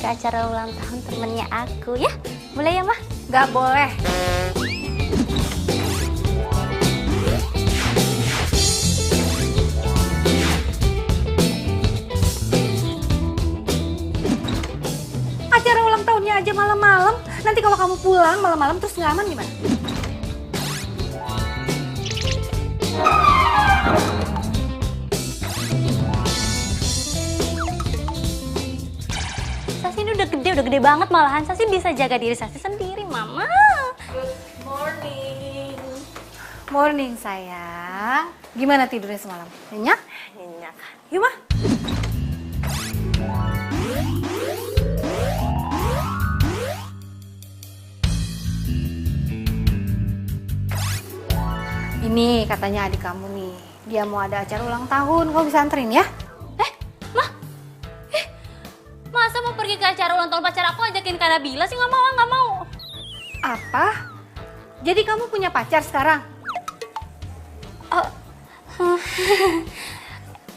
ke acara ulang tahun temennya aku ya. Boleh ya, Mah? Nggak boleh. Acara ulang tahunnya aja malam-malam. Nanti kalau kamu pulang malam-malam terus nggak aman gimana? Sasi ini udah gede banget malahan. Sasi bisa jaga diri Sasi sendiri, Mama. Good morning. Morning, sayang. Gimana tidurnya semalam? Nyenyak? Nyenyak. Yuk, Mah. Ini katanya adik kamu nih. Dia mau ada acara ulang tahun. Kamu bisa anterin ya? Mah? Masa mau pergi ke acara ulang tahun pacar aku ajakin Kak Nabila sih? Nggak mau, nggak mau. Apa? Jadi kamu punya pacar sekarang?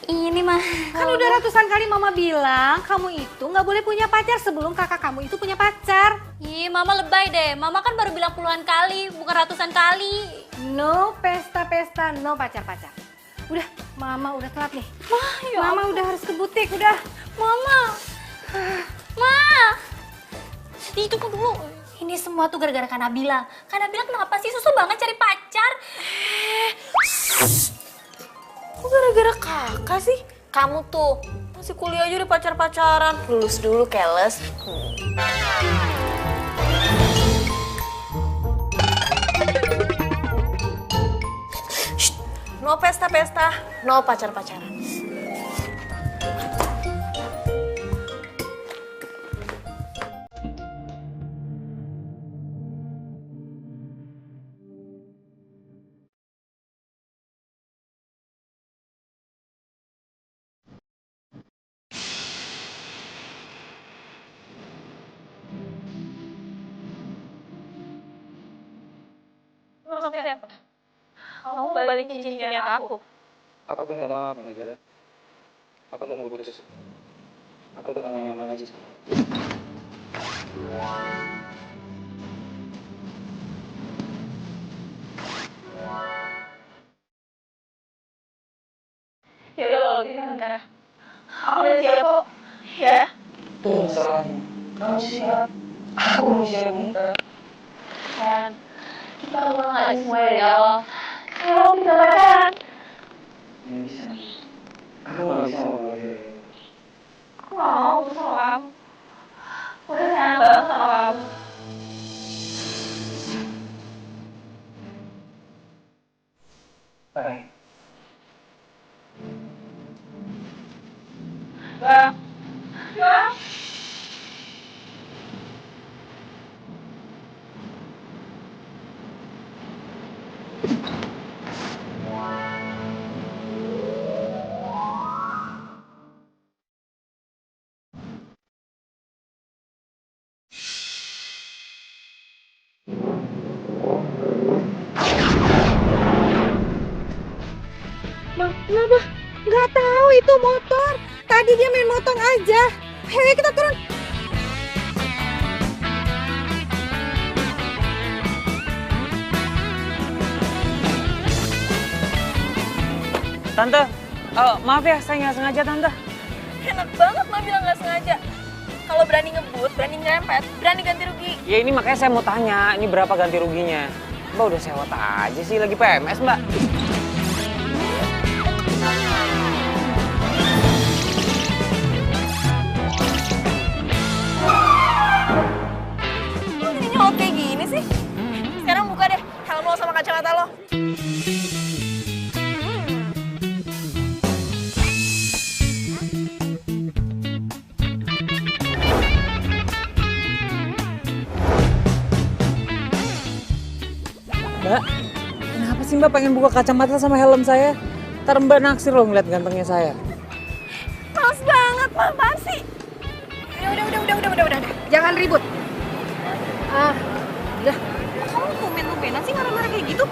Ini mah. Kan udah ratusan kali mama bilang kamu itu nggak boleh punya pacar sebelum kakak kamu itu punya pacar. Ih, Mama lebay deh. Mama kan baru bilang puluhan kali, bukan ratusan kali. No pesta-pesta, no pacar-pacar. Udah, mama udah telat nih. Mah, ya Mama udah harus ke butik, udah. Mama. Ma. Itu kok dulu. Ini semua tuh gara-gara Kak Nabila. Kak Nabila kenapa sih susah banget cari pacar? Kok gara-gara kakak sih? Kamu tuh masih kuliah aja udah pacar-pacaran. Lulus dulu, keles. Shh, no pesta-pesta, no pacar-pacaran. Maksudnya apa? Kamu balikin cincinnya ke aku. Aku tuh gak mau Megara. Aku tuh mau putus. Aku tuh gak nyaman aja. Ya udah kalau gitu sekarang. Aku udah siap kok. Ya. Tuh masalahnya. Kamu siap. Aku mau siap enggak. Dan kita ulang lagi semua dari awal. Kalau kita pacaran. Nggak bisa. Aku gak bisa ngomong gitu. Aku gak mau sama kamu. Aku udah sayang banget sama kamu. Baik. Bang. Bang. Bang, kenapa? Nggak tahu itu motor. Tadi dia main motong aja. Hei, kita turun. Tante, maaf ya, saya nggak sengaja, Tante. Enak banget mah bilang gak sengaja. Kalau berani ngebut, berani nyerempet, berani ganti rugi. Ya ini makanya saya mau tanya, ini berapa ganti ruginya? Mbak udah sewot aja sih, lagi PMS, Mbak. Lu jadi nyolot kayak gini sih? Sekarang buka deh helm lo sama kacamata lo. Mbak, kenapa sih Mbak pengen buka kacamata sama helm saya? Ntar Mbak naksir loh ngeliat gantengnya saya. Males banget, apaan sih? Udah. Jangan ribut. Udah. Kamu tumben-tumbenan sih marah-marah kayak gitu?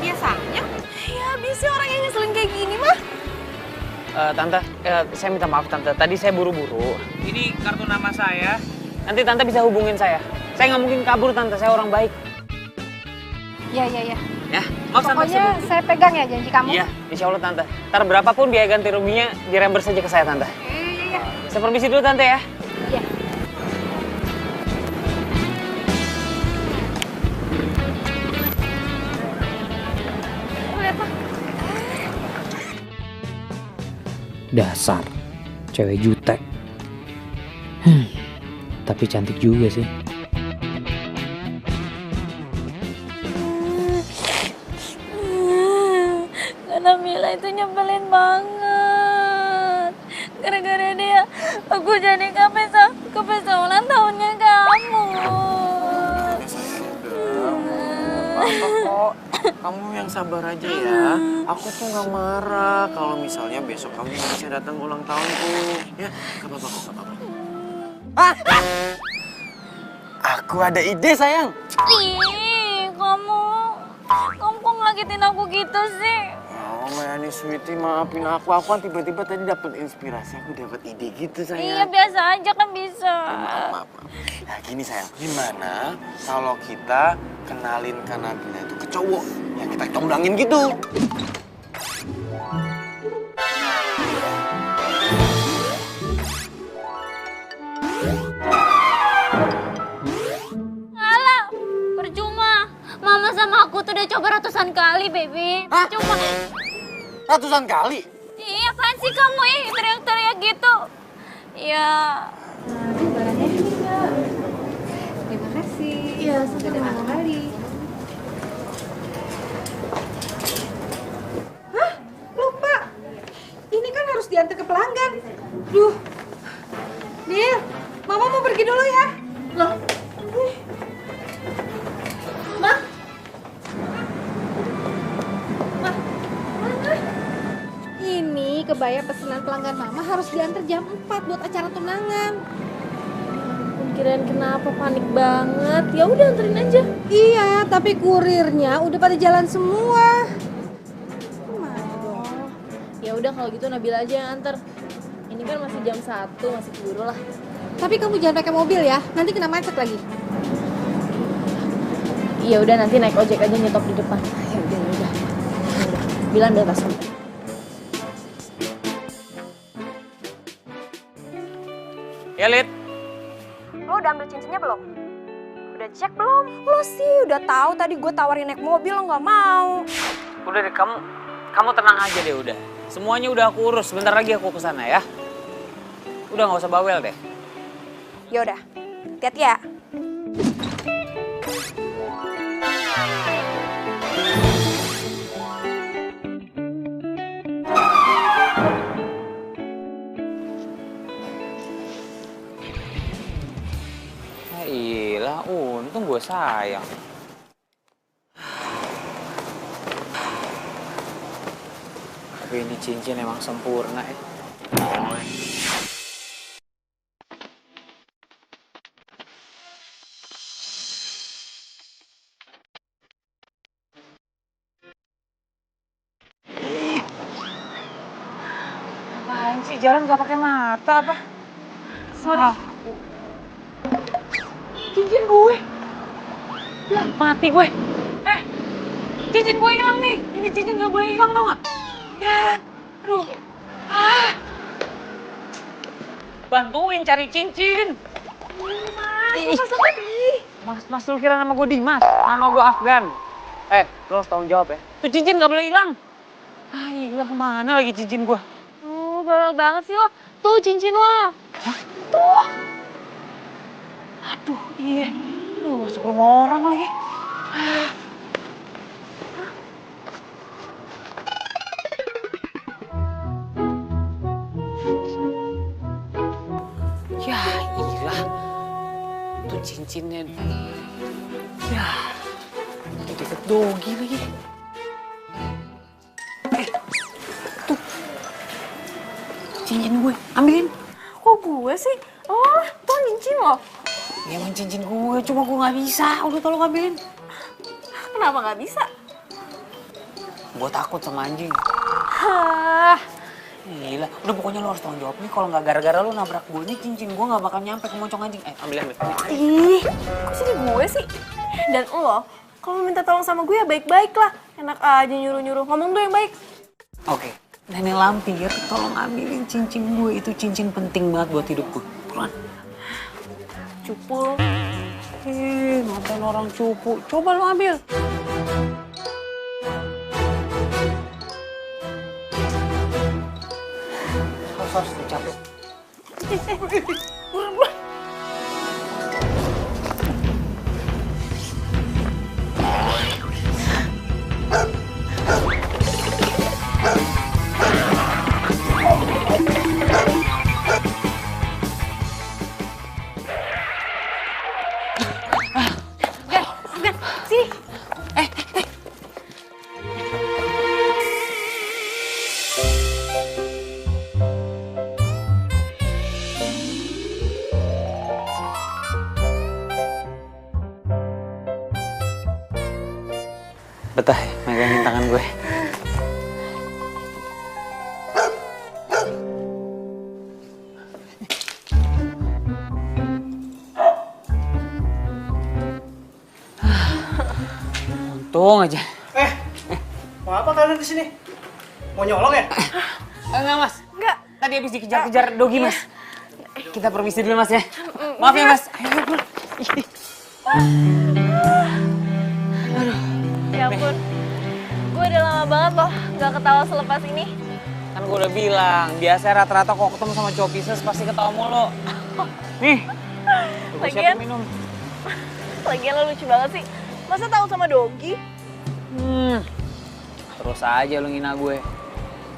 Biasanya? Ya, biasanya orang yang ngeselin kayak gini mah. Tante, saya minta maaf Tante. Tadi saya buru-buru. Ini kartu nama saya. Nanti Tante bisa hubungin saya. Saya nggak mungkin kabur Tante, saya orang baik. Iya. Ya, maaf Tante. Pokoknya saya pegang ya janji kamu. Iya, insya Allah Tante. Ntar berapapun biaya ganti ruginya, dirember saja ke saya Tante. Iya. Saya permisi dulu Tante ya. Iya. Dasar, cewek jutek. Tapi cantik juga sih. Karena Mila itu nyebelin banget. Gara-gara dia, aku jadi ke pesta ulang tahunnya kamu. Apa kok? Kamu yang sabar aja ya. Aku tuh nggak marah kalau misalnya besok kamu bisa datang ulang tahunku. Ya, gak apa-apa kok, gak apa-apa. Ah! Aku ada ide sayang. Ih, kamu kok ngagetin aku gitu sih? Oh, Mayani Sweetie, maafin aku. Aku kan tiba-tiba tadi dapat inspirasi. Aku dapat ide gitu sayang. Iya, biasa aja kan bisa. Maaf. Nah gini sayang, gimana kalau kita kenalin Kak Nabila itu ke cowok? Ya kita comblangin gitu. Alah, percuma. Mama sama aku tuh udah coba ratusan kali, baby. Hah? Percuma. Ratusan kali? Iya, apaan sih kamu teriak-teriak gitu? Ya. Terima kasih. Iya, sudah kali. Hah? Lupa. Ini kan harus diantar ke pelanggan. Duh. Nil, Mama mau pergi dulu ya. Loh. Ma. Ini kebaya pesanan pelanggan Mama harus diantar jam 4 buat acara tunangan. Kirain kenapa panik banget. Ya udah anterin aja. Iya, tapi kurirnya udah pada jalan semua. Gimana dong? Ya udah kalau gitu Nabila aja yang anter. Ini kan masih jam 1, masih keburu lah. Tapi kamu jangan pakai mobil ya, nanti kena macet lagi. Iya udah nanti naik ojek aja nyetop di depan. Ya udah. Bilang udah tas kamu. Ya, Lid. Lo udah ambil cincinnya belum? Udah cek belum? Lo sih udah tahu tadi gue tawarin naik mobil lo nggak mau. Udah deh, kamu tenang aja deh udah. Semuanya udah aku urus, sebentar lagi aku kesana ya. Udah nggak usah bawel deh. Ya udah, hati-hati ya. Iyalah, untung gue sayang. Tapi ini cincin emang sempurna ya. Apaan sih, jalan gak pakai mata apa? Sorry. Cincin gue. Lah, mati gue. Cincin gue hilang nih. Ini cincin gak boleh hilang, tau gak? Ya, aduh. Bantuin cari cincin. Mas lu kira nama gue Dimas? Nama gue Afgan. Lo harus tanggung jawab ya. Tuh cincin gak boleh hilang. Hilang kemana lagi cincin gue? Galak banget sih lo. Tuh cincin lo. Hah? Tuh. Aduh, iya. Masuk rumah orang lagi. Ya iyalah. Tuh cincinnya. Ya. Di deket Dogi lagi. Tuh. Cincin gue, ambilin. Kok gue sih? Oh, tuh cincin lo. Ya emang cincin gue, cuma gue gak bisa. Udah tolong ambilin. Kenapa nggak bisa? Gue takut sama anjing. Hah, Gila, udah pokoknya lo harus tanggung jawab nih. Kalau nggak gara-gara lo nabrak gue nih, cincin gue nggak bakal nyampe ke moncong anjing. Ambil. Ih, kok jadi gue sih? Dan lo, kalau minta tolong sama gue ya baik-baik lah. Enak aja nyuruh-nyuruh, ngomong tuh yang baik. Oke, Nenek Lampir, tolong ambilin cincin gue. Itu cincin penting banget buat hidup gue. Buruan. Cupu. Ngapain orang cupu? Coba lo ambil. Harus dicapek. Sini. Betah ya, megangin tangan gue. Untung aja. Mau apa kalian di sini? Mau nyolong ya? Enggak, Mas. Enggak. Tadi habis dikejar-kejar Dogi, Mas. Kita permisi dulu, Mas ya. Maaf ya, Mas. Ayo, pulang. Ya ampun, gue udah lama banget loh gak ketawa selepas ini. Kan gue udah bilang, biasa rata-rata kok ketemu sama cowok Pisces pasti ketawa mulu. Nih, gue Lagian- siapin minum. Lagian lo lucu banget sih. Masa tahu sama Dogi? Terus aja lu ngina gue.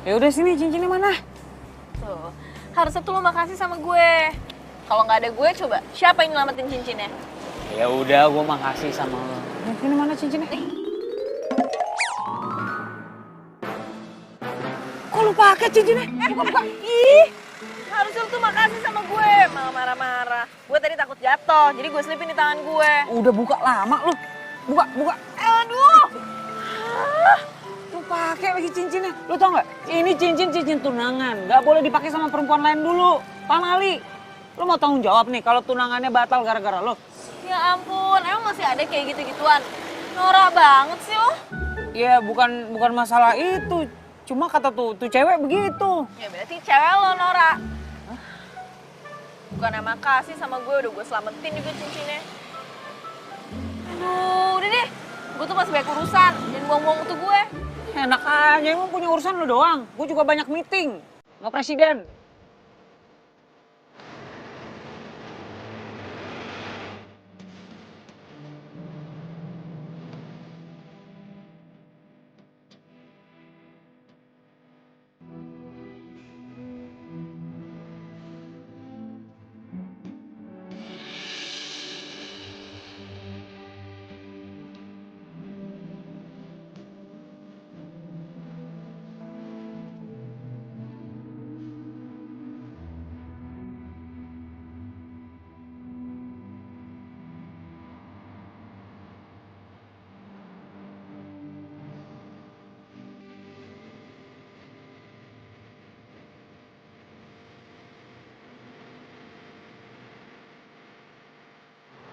Ya udah sini, cincinnya mana? Tuh, harusnya tuh lo makasih sama gue. Kalau nggak ada gue, coba siapa yang nyelamatin cincinnya? Ya udah, gue makasih sama lo. Ini mana cincinnya? Kok lu pakai cincinnya? Buka. Ih, harusnya lo tuh makasih sama gue. Malah marah-marah. Gue tadi takut jatuh, jadi gue selipin di tangan gue. Udah buka lama lu. Buka. Aduh. Tuh pakai lagi cincinnya. Lu tau nggak? Ini cincin tunangan. Nggak boleh dipakai sama perempuan lain dulu. Pamali. Lu mau tanggung jawab nih kalau tunangannya batal gara-gara lu? Ya ampun, emang masih ada kayak gitu-gituan? Norak banget sih lo. Ya bukan masalah itu. Cuma kata tuh cewek begitu. Ya berarti cewek lo Nora. Bukan makasih sama gue, udah gue selamatin juga cincinnya. Aduh, udah deh. Gue tuh masih banyak urusan, jangan buang-buang waktu gue. Enak aja, emang punya urusan lu doang. Gue juga banyak meeting. Nggak presiden.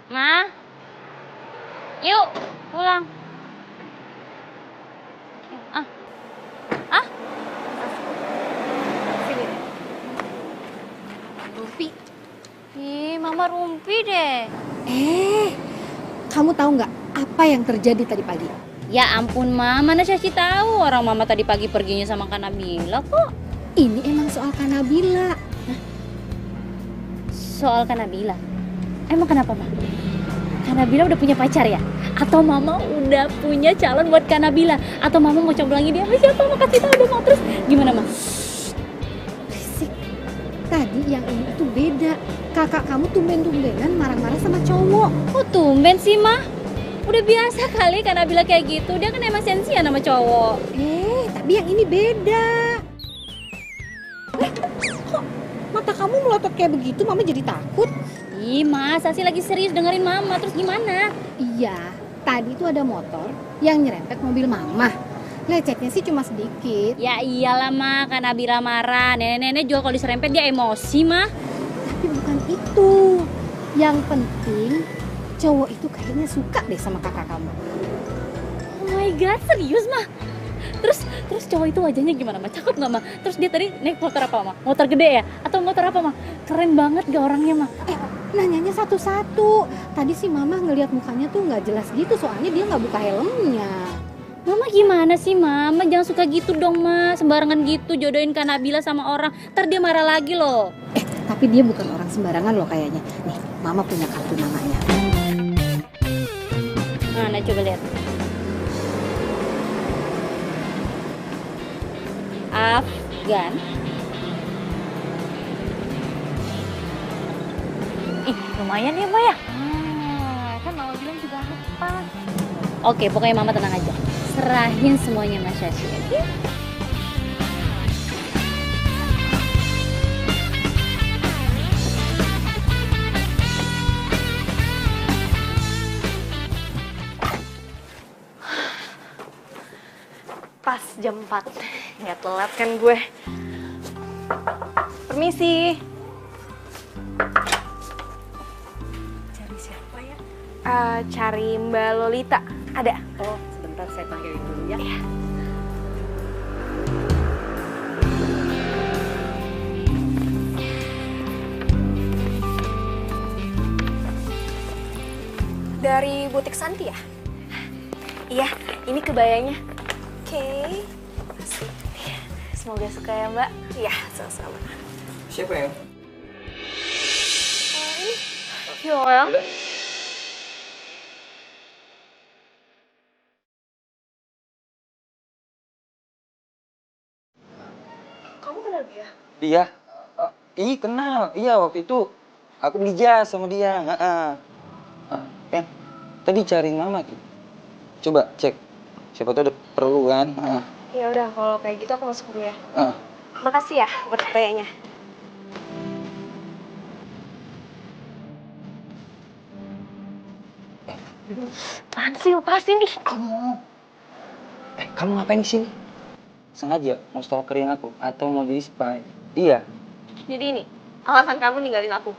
Ma, yuk pulang. Rumpi. Ih, Mama rumpi deh. Kamu tahu nggak apa yang terjadi tadi pagi? Ya ampun, Ma. Mana Syashi tahu orang Mama tadi pagi perginya sama Kak Nabila kok. Ini emang soal Kanabila. Soal Kak Nabila. Emang kenapa, Ma? Kak Nabila udah punya pacar ya? Atau Mama udah punya calon buat Kak Nabila? Atau Mama mau coblangin dia sama siapa? Mau kasih tahu udah mau terus gimana, Ma? Berisik. Tadi yang ini tuh beda. Kakak kamu tumben-tumbenan marah-marah sama cowok. Kok tumben sih, Ma? Udah biasa kali Kak Nabila kayak gitu. Dia kan emang sensian sama cowok. Tapi yang ini beda. Kok mata kamu melotot kayak begitu? Mama jadi takut. Ih, Ma, Sasi lagi serius dengerin Mama. Terus gimana? Iya, tadi tuh ada motor yang nyerempet mobil Mama. Lecetnya sih cuma sedikit. Ya iyalah mah, karena Nabila marah. Nenek-nenek juga kalau diserempet dia emosi mah. Tapi bukan itu. Yang penting cowok itu kayaknya suka deh sama kakak kamu. Oh my god, serius mah? Terus cowok itu wajahnya gimana mah? Cakep nggak mah? Terus dia tadi naik motor apa mah? Motor gede ya? Atau motor apa mah? Keren banget gak orangnya mah? Nanyanya satu-satu. Tadi sih mama ngelihat mukanya tuh nggak jelas gitu, soalnya dia nggak buka helmnya. Mama gimana sih mama? Jangan suka gitu dong mah. Sembarangan gitu jodohin Kak Nabila sama orang. Ntar dia marah lagi loh. Tapi dia bukan orang sembarangan loh kayaknya. Nih, mama punya kartu namanya. Mana coba lihat. Afgan. Ih, lumayan ya, Maya. Kan mama bilang juga apa? Oke, pokoknya mama tenang aja. Serahin semuanya Mas Shashi, oke? Pas jam 4. Nggak telat kan gue. Permisi. Cari siapa ya? Cari Mbak Lolita. Ada? Oh, sebentar saya panggilin dulu ya. Iya. Dari butik Santi ya? Iya, ini kebayanya. Oke. Iya, semoga suka ya Mbak. Iya, sama-sama. Siapa ya? Ini Viola. Kamu kenal dia? Dia? Ih, kenal. Iya, waktu itu aku beli jas sama dia. Kan, tadi cariin mama tuh. Coba cek. Siapa tuh ada perlu kan? Ya udah, kalau kayak gitu aku masuk dulu ya. Makasih ya buat kayaknya. Apaan sih, lepasin nih. Kamu ngapain di sini? Sengaja mau stalkerin aku atau mau jadi spy? Iya. Jadi ini, alasan kamu ninggalin aku.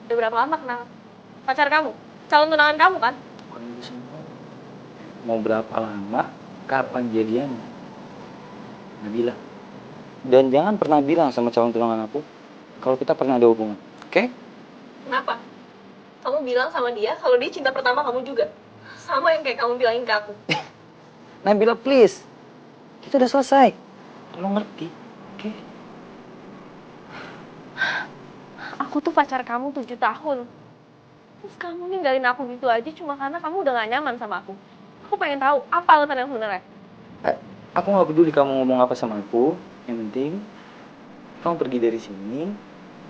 Udah berapa lama kenal pacar kamu? Calon tunangan kamu kan? Bukan itu semua. Mau berapa lama? Kapan jadiannya? Nabila. Dan jangan pernah bilang sama calon tunangan aku kalau kita pernah ada hubungan, oke? Kenapa? Kamu bilang sama dia kalau dia cinta pertama kamu juga. Sama yang kayak kamu bilangin ke aku. Nabila, please. Kita udah selesai. Tolong ngerti, oke? Aku tuh pacar kamu 7 tahun. Terus kamu ninggalin aku gitu aja cuma karena kamu udah gak nyaman sama aku. Aku pengen tahu apa alasan yang sebenarnya. Aku gak peduli kamu ngomong apa sama aku. Yang penting kamu pergi dari sini,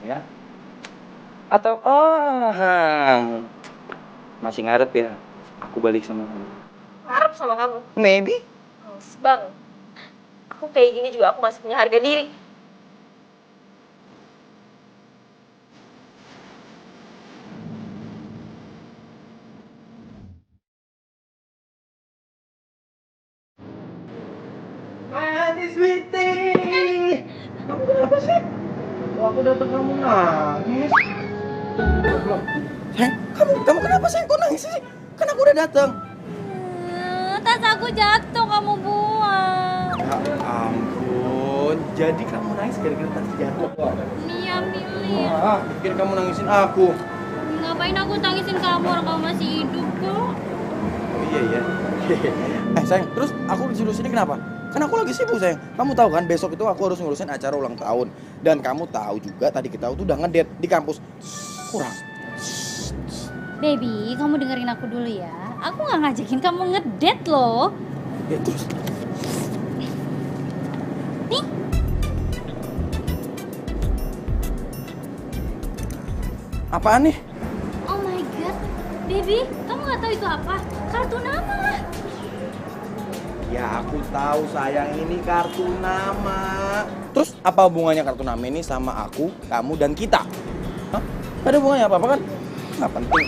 ya. Atau masih ngarep ya aku balik sama kamu? Ngarep sama kamu? Maybe. Bang, aku kayak gini juga aku masih punya harga diri. Manis Witi. Kamu kenapa sih? Kok aku datang kamu nangis? Sayang, kamu kenapa sayang? Kok nangis sih? Kan aku udah datang. Tas aku jatuh, kamu buang. Ya ampun, jadi kamu nangis gara-gara tadi jatuh? Iya, Mili. Bikin kamu nangisin aku. Ngapain aku tangisin kamu, orang kamu masih hidup kok. Oh iya. Sayang, terus aku disuruh sini kenapa? Kan aku lagi sibuk sayang. Kamu tahu kan besok itu aku harus ngurusin acara ulang tahun. Dan kamu tahu juga tadi kita tuh udah ngedate di kampus. Kurang. Baby, kamu dengerin aku dulu ya. Aku nggak ngajakin kamu ngedate loh. Ya terus. Nih. Apaan nih? Oh my god. Baby, kamu nggak tahu itu apa? Kartu nama. Ya aku tahu sayang, ini kartu nama. Terus apa hubungannya kartu nama ini sama aku, kamu, dan kita? Hah? Gak ada hubungannya apa-apa kan? Nggak penting.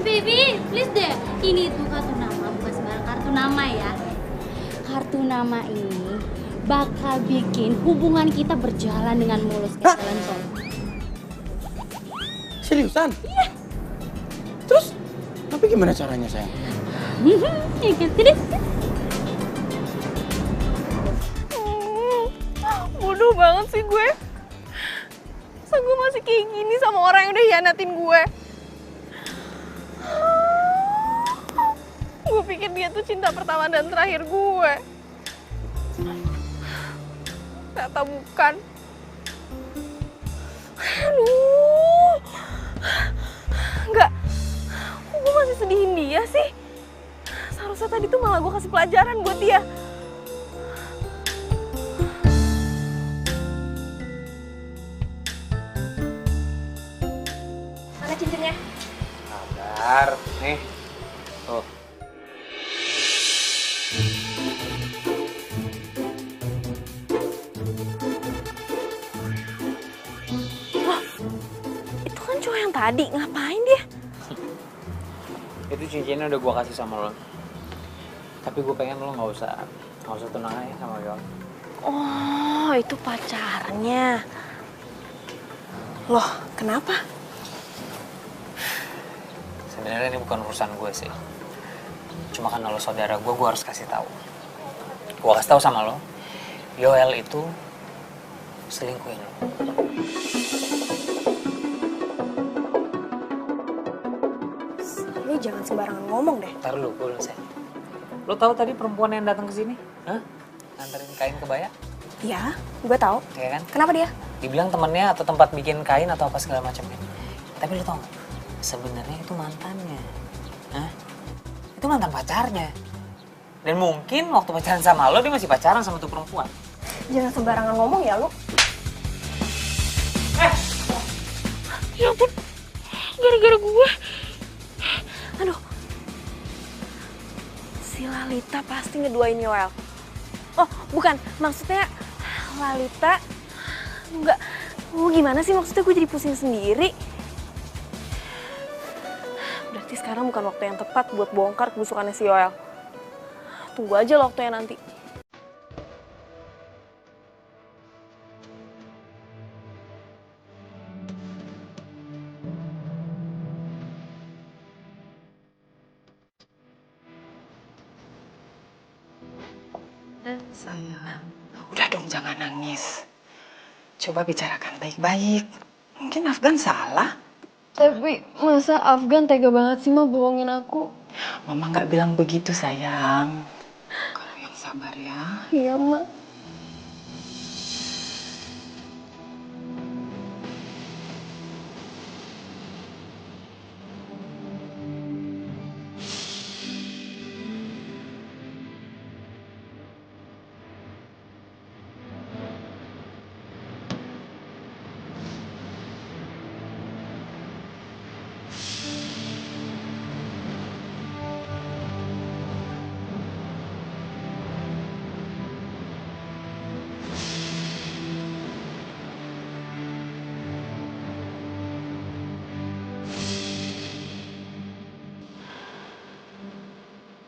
Baby, please deh. Ini tuh kartu nama, bukan sembarang kartu nama ya. Kartu nama ini bakal bikin hubungan kita berjalan dengan mulus kayak jalan tol. Seriusan? Iya. Terus, tapi gimana caranya sayang? Ya kan, sini. Bodoh banget sih gue. Masa gue masih kayak gini sama orang yang udah hianatin gue. Gue pikir dia tuh cinta pertama dan terakhir gue. Ternyata bukan. Aduh. Enggak. Kok gue masih sedihin dia sih? Seharusnya tadi tuh malah gue kasih pelajaran buat dia. Mana cincinnya? Sabar, nih. Tuh. Itu kan cowok yang tadi, ngapain dia? Itu cincinnya udah gua kasih sama lo. Tapi gue pengen lo nggak usah tunangan ya sama Yol. Oh, itu pacarnya. Loh, kenapa? Sebenarnya ini bukan urusan gue sih. Cuma kan lo saudara gue harus kasih tahu. Gue kasih tahu sama lo, Yoel itu selingkuhin lo. Lu jangan sembarangan ngomong deh. Ntar lu, gue belum selesai. Lo tahu tadi perempuan yang datang ke sini? Hah? Nganterin kain kebaya? Iya, gue tahu. Iya kan? Kenapa dia? Dibilang temennya atau tempat bikin kain atau apa segala macamnya. Tapi lo tau gak? Sebenarnya itu mantannya. Hah? Itu mantan pacarnya. Dan mungkin waktu pacaran sama lo, dia masih pacaran sama tuh perempuan. Jangan sembarangan ngomong ya lu. Ya ampun, gara-gara gue. Aduh. Si Lalita pasti ngeduain Yoel. Oh, bukan. Maksudnya Lalita... Enggak. Oh, gimana sih maksudnya gue jadi pusing sendiri? Berarti sekarang bukan waktu yang tepat buat bongkar kebusukannya si Yoel. Tunggu aja loh waktunya nanti. Sayang, udah dong jangan nangis. Coba bicarakan baik-baik. Mungkin Afgan salah. Tapi masa Afgan tega banget sih mau bohongin aku? Mama nggak bilang begitu sayang. Kalau yang sabar ya. Iya, Mak.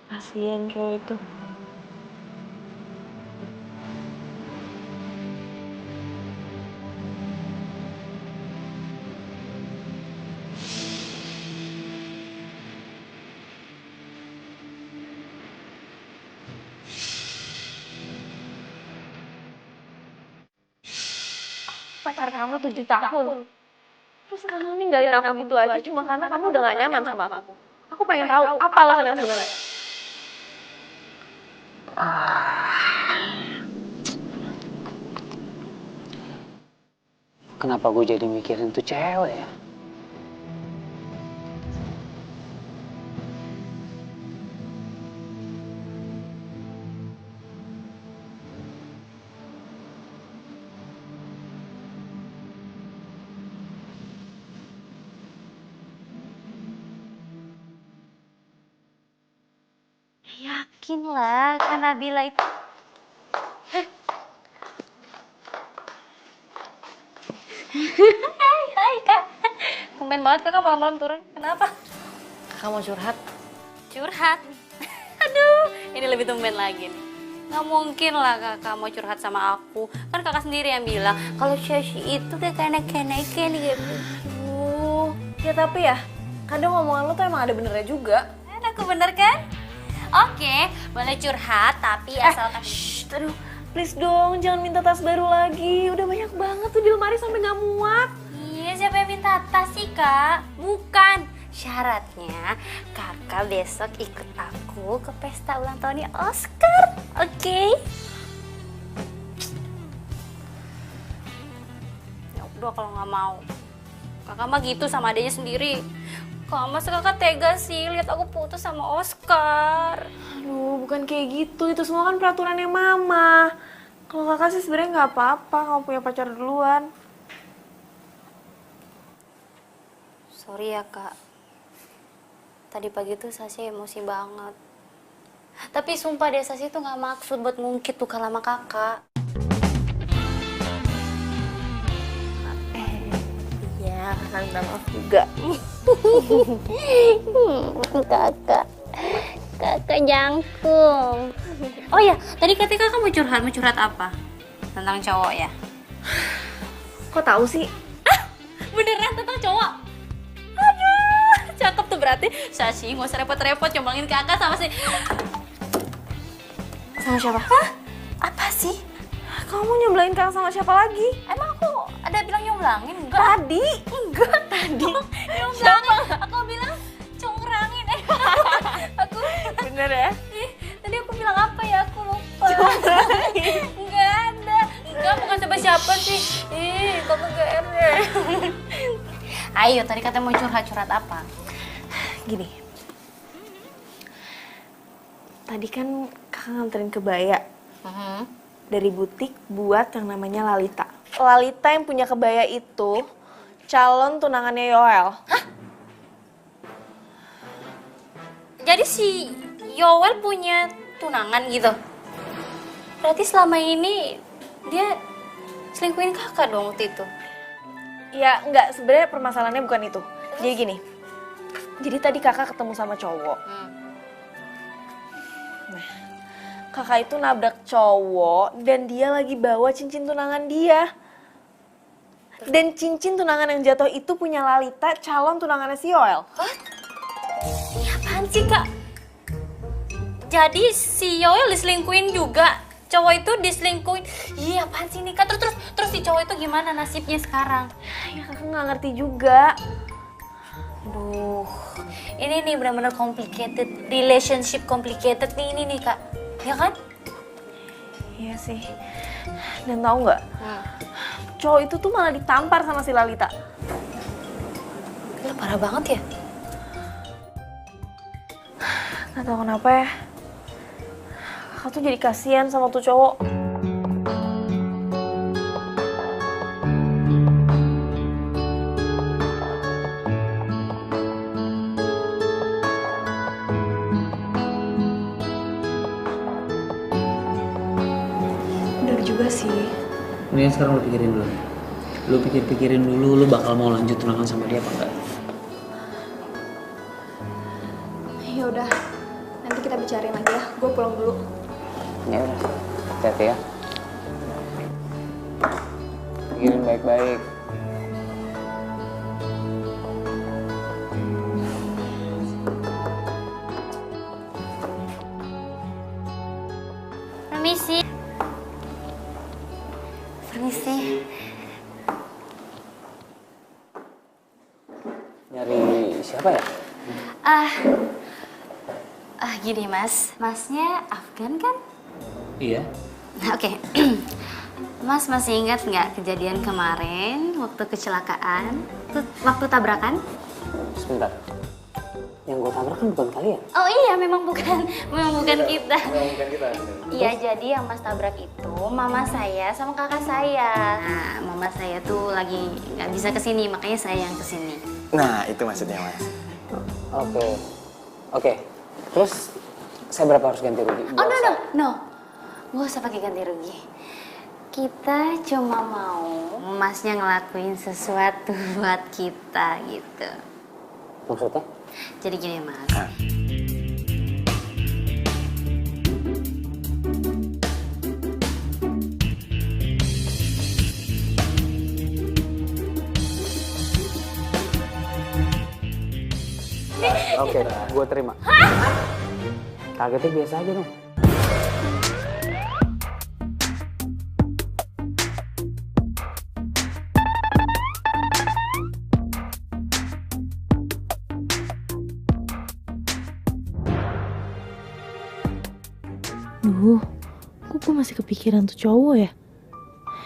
Kasian cowok itu. Pacar kamu 7 tahun. Terus kamu ninggalin aku gitu aja cuma karena kamu udah gak nyaman sama aku. Aku pengen tahu apa alasan yang sebenarnya. Kenapa gue jadi mikirin tuh cewek ya? Yakin lah, kan Nabila itu... Hai Kak. Tumben banget Kakak malam-malam turun. Kenapa? Kakak mau curhat? Curhat? Aduh, ini lebih tumben lagi nih. Nggak mungkin lah kakak mau curhat sama aku. Kan kakak sendiri yang bilang kalau Shashi itu kayak kenek-kenek kayak gitu. Ya tapi ya, kadang omongan lo tuh emang ada benernya juga. Aku bener kan? Oke, boleh curhat tapi asalkan... Aduh, please dong jangan minta tas baru lagi. Udah banyak banget tuh di lemari sampai nggak muat. Iya, siapa yang minta tas sih kak? Bukan. Syaratnya kakak besok ikut aku ke pesta ulang tahunnya Oscar, oke? Ya udah kalau nggak mau, kakak mah gitu sama adanya sendiri. Kok masa kakak tega sih lihat aku putus sama Oscar? Aduh, bukan kayak gitu. Itu semua kan peraturannya mama. Kalau kakak sih sebenarnya nggak apa-apa kalau punya pacar duluan. Sorry ya kak. Tadi pagi tuh Sasi emosi banget. Tapi sumpah deh Sasi tuh gak maksud buat ngungkit tuh kalau sama kakak. Iya, kakak minta maaf juga. Kakak jangkung. Oh ya, tadi ketika kamu mau curhat apa? Tentang cowok ya? Kok tahu sih? Beneran tentang cowok? Aduh, cakep tuh berarti. Sasi gak usah repot-repot nyomblangin kakak sama si... Sama siapa? Hah? Apa sih? Kamu nyomblangin kakak sama siapa lagi? Emang aku ada bilang nyomblangin? Enggak. Tadi? Enggak, tadi. Nyomblangin. Aku bilang congkrangin. Aku... Bener ya? Tadi aku bilang apa ya? Aku lupa. Enggak ada. Enggak, bukan sama siapa sih. Ih, kamu GR deh. Ayo, tadi katanya mau curhat apa? Gini. Tadi kan kakak nganterin kebaya. Dari butik buat yang namanya Lalita. Lalita yang punya kebaya itu calon tunangannya Yoel. Hah? Jadi si Yoel punya tunangan gitu? Berarti selama ini dia selingkuhin kakak dong waktu itu? Ya enggak, sebenarnya permasalahannya bukan itu. Jadi gini, jadi tadi kakak ketemu sama cowok. Nah, kakak itu nabrak cowok dan dia lagi bawa cincin tunangan dia. Dan cincin tunangan yang jatuh itu punya Lalita, calon tunangannya si Yoel. Hah? Apaan sih kak? Jadi si Yoel diselingkuhin juga? Cowok itu diselingkuhin? Iya apaan sih nih kak? Terus si cowok itu gimana nasibnya sekarang? Ya kakak nggak ngerti juga. Aduh, ini nih benar-benar complicated, relationship complicated nih ini nih kak, ya kan? Iya sih. Dan tahu nggak? Cowok itu tuh malah ditampar sama si Lalita. Gila, parah banget ya? Nggak tahu kenapa ya. Kakak tuh jadi kasihan sama tuh cowok. Bener juga sih. Mendingan sekarang lu pikirin dulu. Lu pikirin dulu lu bakal mau lanjut tunangan sama dia apa enggak. Ya udah, nanti kita bicarain lagi ya. Gue pulang dulu. Ya udah, hati-hati ya. Pikirin baik-baik. Permisi. Permisi. Nyari siapa ya? Gini mas, masnya Afgan kan? Iya. Oke. Mas masih ingat nggak kejadian kemarin waktu kecelakaan, waktu tabrakan? Sebentar. Yang gue tabrak kan bukan kalian. Oh iya, memang bukan kita. Bukan kita. Iya, jadi yang mas tabrak itu mama saya sama kakak saya. Nah, mama saya tuh lagi nggak bisa kesini, makanya saya yang kesini. Nah, itu maksudnya, Mas. Oke. Terus saya berapa harus ganti rugi? Oh no. Nggak usah pakai ganti rugi. Kita cuma mau masnya ngelakuin sesuatu buat kita gitu. Maksudnya? Jadi gini Mas. Oke, gue terima. Kagetnya biasa aja dong. Duh, kok gue masih kepikiran tuh cowok ya?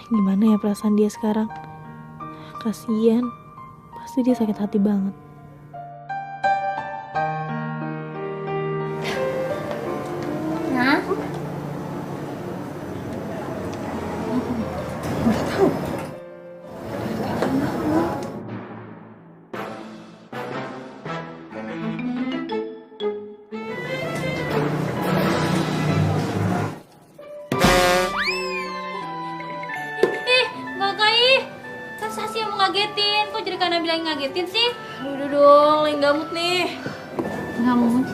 Gimana ya perasaan dia sekarang? Kasian, pasti dia sakit hati banget. Nah, ngagetin, kok jadi karena bilang ngagetin sih? Udah dong, lagi gamut nih. Ngamut.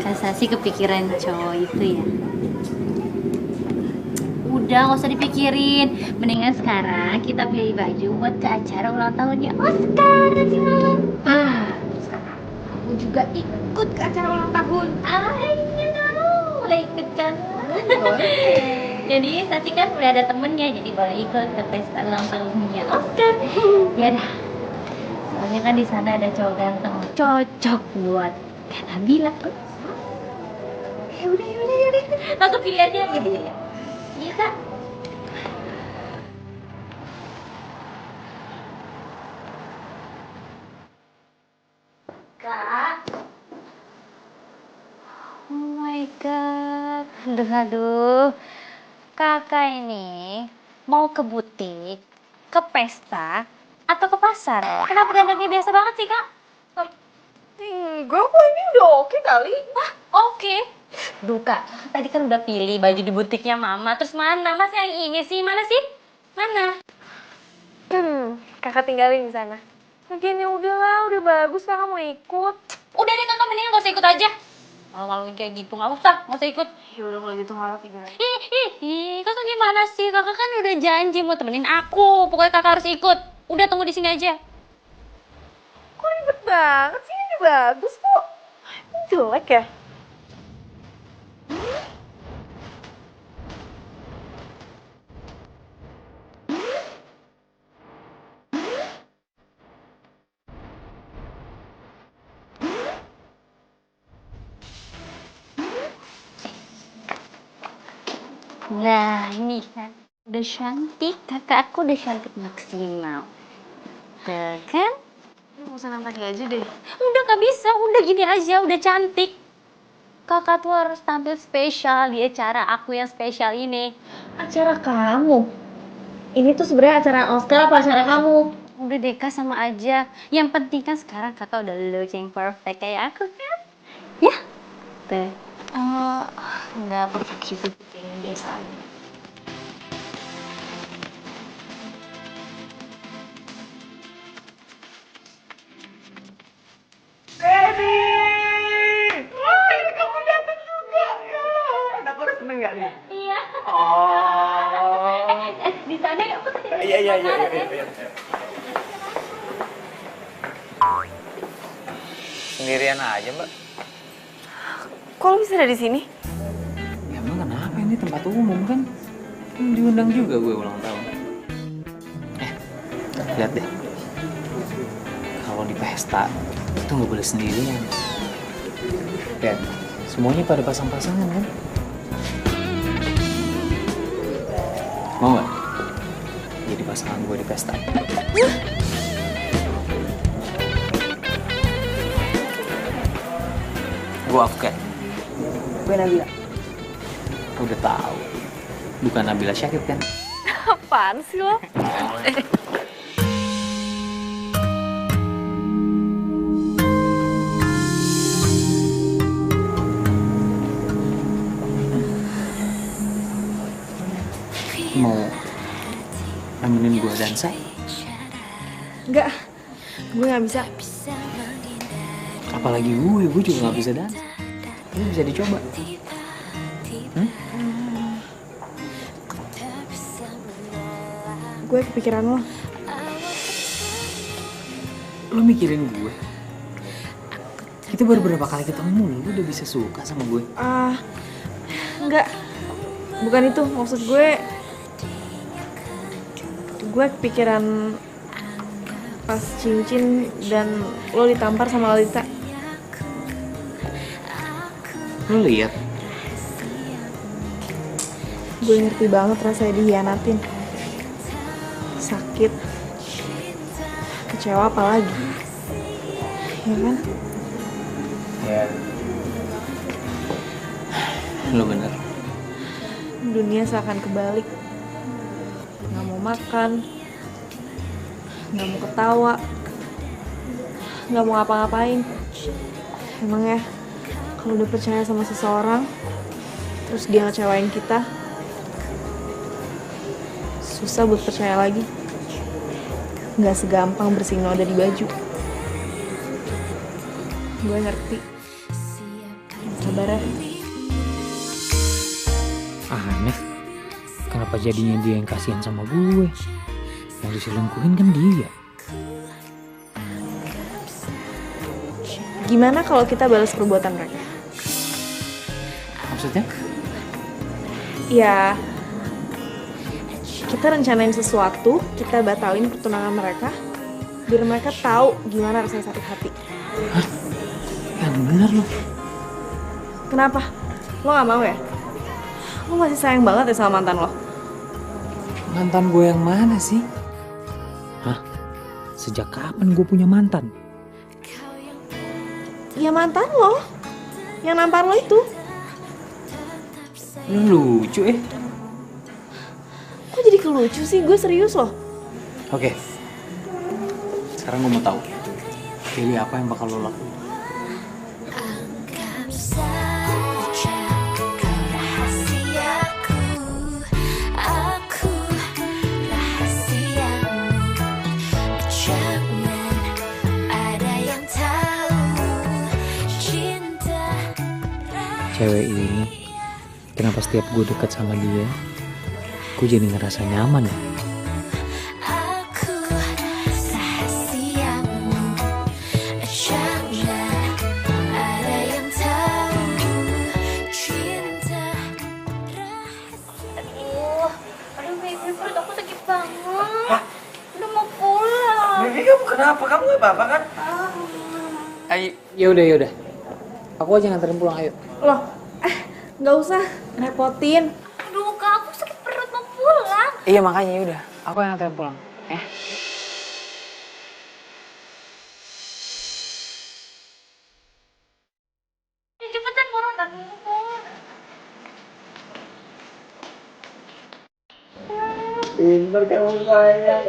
Kak Sasi kepikiran cowok itu ya? Udah, gak usah dipikirin. Mendingan sekarang kita pilih baju buat ke acara ulang tahunnya Oscar nanti malam. Aku juga ikut ke acara ulang tahun. Iya dong, boleh ikut kan? Jadi Sasi kan udah ada temennya, jadi boleh ikut ke pesta ulang tahunnya Oscar. Ya dah. Soalnya kan di sana ada cowok ganteng, cocok buat Kak Nabila. Ya udah. Aku pilih aja gitu ya. Iya Kak. Kak. Oh my god. Aduh. Kakak ini mau ke butik, ke pesta, atau ke pasar? Kenapa dandannya biasa banget sih, Kak? Enggak kok, ini udah oke kali. Wah, oke. Duh, Kak, tadi kan udah pilih baju di butiknya Mama. Terus mana? Mas yang ini sih? Mana sih? Mana? Kakak tinggalin di sana. Lagian ya udahlah, udah bagus kakak mau ikut. Udah deh, Kakak mendingan gak usah ikut aja. Malu-maluin kayak gitu, gak usah ikut. Ya udah kalau gitu harap tinggal. Ih, Kakak gimana sih? Kakak kan udah janji mau temenin aku. Pokoknya Kakak harus ikut. Udah, tunggu di sini aja. Kok ribet banget sih? Ini bagus kok. Ini jelek ya? Nah, ini kan udah cantik. Kakak aku udah cantik maksimal. Tuh kan? Mau senam lagi aja deh. Udah gak bisa, udah gini aja, udah cantik. Kakak tuh harus tampil spesial di acara aku yang spesial ini. Acara kamu? Ini tuh sebenarnya acara Oscar apa acara kamu? Udah deh Kak, sama aja. Yang penting kan sekarang kakak udah looking perfect kayak aku kan? Ya? Tuh. Enggak perfect gitu. Biasa aja. Baby! Wah, ini kamu datang juga ya. Aku udah seneng gak nih? Iya. Oh. Di sana ya? Iya. Sendirian aja, Mbak. Kok lo bisa ada di sini? Ya emang kenapa, ini tempat umum kan? Diundang juga gue ulang tahun. Lihat deh. Kalau di pesta itu nggak boleh sendirian. Lihat, semuanya pada pasang-pasangan kan? Mau nggak jadi pasangan gue di pesta? Gue Afgan. Gue Nabila. Udah tahu. Bukan Nabila Syakib kan? Apaan sih lo? Mau nemenin gue dansa? Enggak, gue gak bisa. Apalagi gue juga nggak bisa dansa. Ini bisa dicoba. Gue kepikiran lo. Lo mikirin gue? Kita baru berapa kali ketemu, lo udah bisa suka sama gue? Enggak. Bukan itu, maksud gue kepikiran pas cincin dan lo ditampar sama Lalita. Lo lihat? Gue ngerti banget rasanya dihianatin. Sakit. Kecewa apalagi. Ya kan? Ya. Lo bener. Dunia seakan kebalik. Gak mau makan. Gak mau ketawa. Gak mau ngapa-ngapain. Emang ya, kalau udah percaya sama seseorang, terus dia ngecewain kita, susah buat percaya lagi. Gak segampang bersihin noda di baju. Gue ngerti. Sabar ya. Aneh. Kenapa jadinya dia yang kasihan sama gue? Yang diselingkuhin kan dia. Gimana kalau kita balas perbuatan mereka? Maksudnya? Ya, kita rencanain sesuatu, kita batalin pertunangan mereka, biar mereka tahu gimana rasanya sakit hati. Hah? Yang bener lo. Kenapa? Lo gak mau ya? Lo masih sayang banget ya sama mantan lo? Mantan gue yang mana sih? Hah? Sejak kapan gue punya mantan? Ya mantan lo, yang nampar lo itu. Lo lucu Kok jadi kelucu sih? Gue serius loh. Oke. Sekarang gue mau tahu. Pilih apa yang bakal lo lakuin? Cewek ini, kenapa setiap gue deket sama dia, gue jadi ngerasa nyaman ya? Aduh baby, perut aku sakit banget. Udah mau pulang. Baby, kamu kenapa? Kamu gak apa-apa kan? Ayo, yaudah. Aku aja nganterin pulang, ayo. Loh, gak usah repotin. Aduh kak, aku sakit perut mau pulang. Iya makanya yaudah, aku yang nganterin pulang. Cepetan pulang kan. Pintar kamu sayang.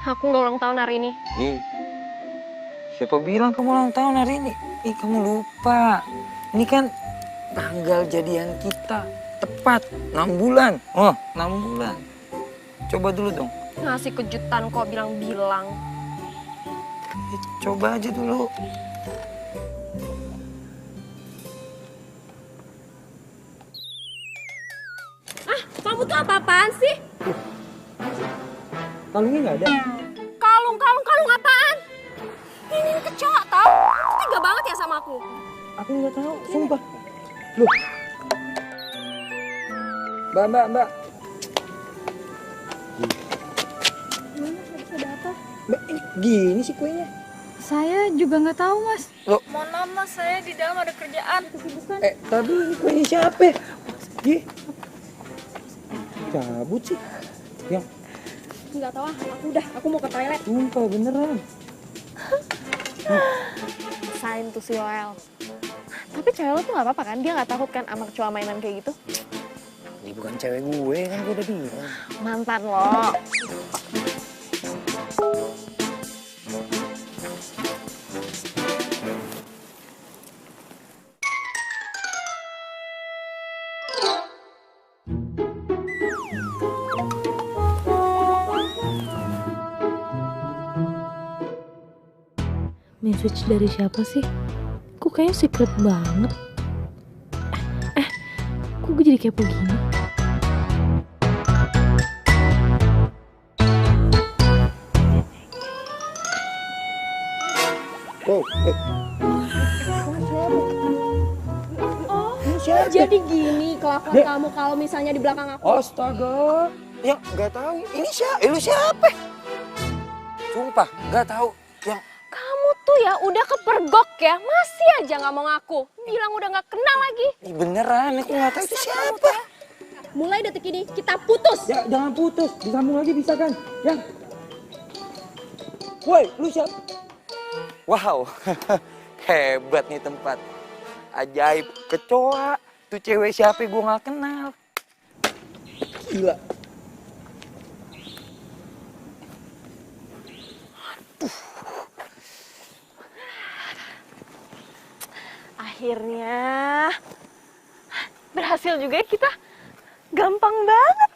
Aku nggak ulang tahun hari ini. Siapa bilang kamu ulang tahun hari ini? Kamu lupa. Ini kan tanggal jadian kita. Tepat 6 bulan. 6 bulan. Coba dulu dong. Ngasih kejutan kok bilang-bilang. Coba aja dulu. Kamu tuh apa-apaan sih? Kalungnya nggak ada. Kalung apaan? Ini kecoa tau? Kamu tega banget ya sama aku. Aku nggak tahu, sumpah. Loh. Mbak. Mbak, ini gini sih kuenya. Saya juga nggak tahu, Mas. Loh, Mohon maaf Mas, saya di dalam ada kerjaan. tapi ini kuenya siapa? Ih, cabut sih. Yang Nggak tahu ah, aku mau ke toilet. sumpah beneran. Sign to si Yoel. Tapi cewek lo tuh gak apa-apa kan? Dia gak takut kan sama kecoa mainan kayak gitu? Ini bukan cewek gue, kan gue udah bilang. Mantan lo. Message dari siapa sih? Kok kayaknya secret banget. Kok gue jadi kepo gini? Wow, Jadi gini kelakuan kamu kalau misalnya di belakang aku. astaga. Yang nggak tahu. Ini siapa? Lu siapa? Sumpah, nggak tahu. Yang Kamu tuh ya udah kepergok ya, masih aja nggak mau ngaku. Bilang udah nggak kenal lagi. Ih, beneran, aku nggak tahu itu siapa. Mulai detik ini kita putus. Ya, jangan putus. Disambung lagi bisa kan? Ya. Woi, lu siapa? Wow, hebat nih tempat. Ajaib, kecoa. Tuh cewek siapa gue nggak kenal. Gila. Akhirnya berhasil juga ya kita. Gampang banget.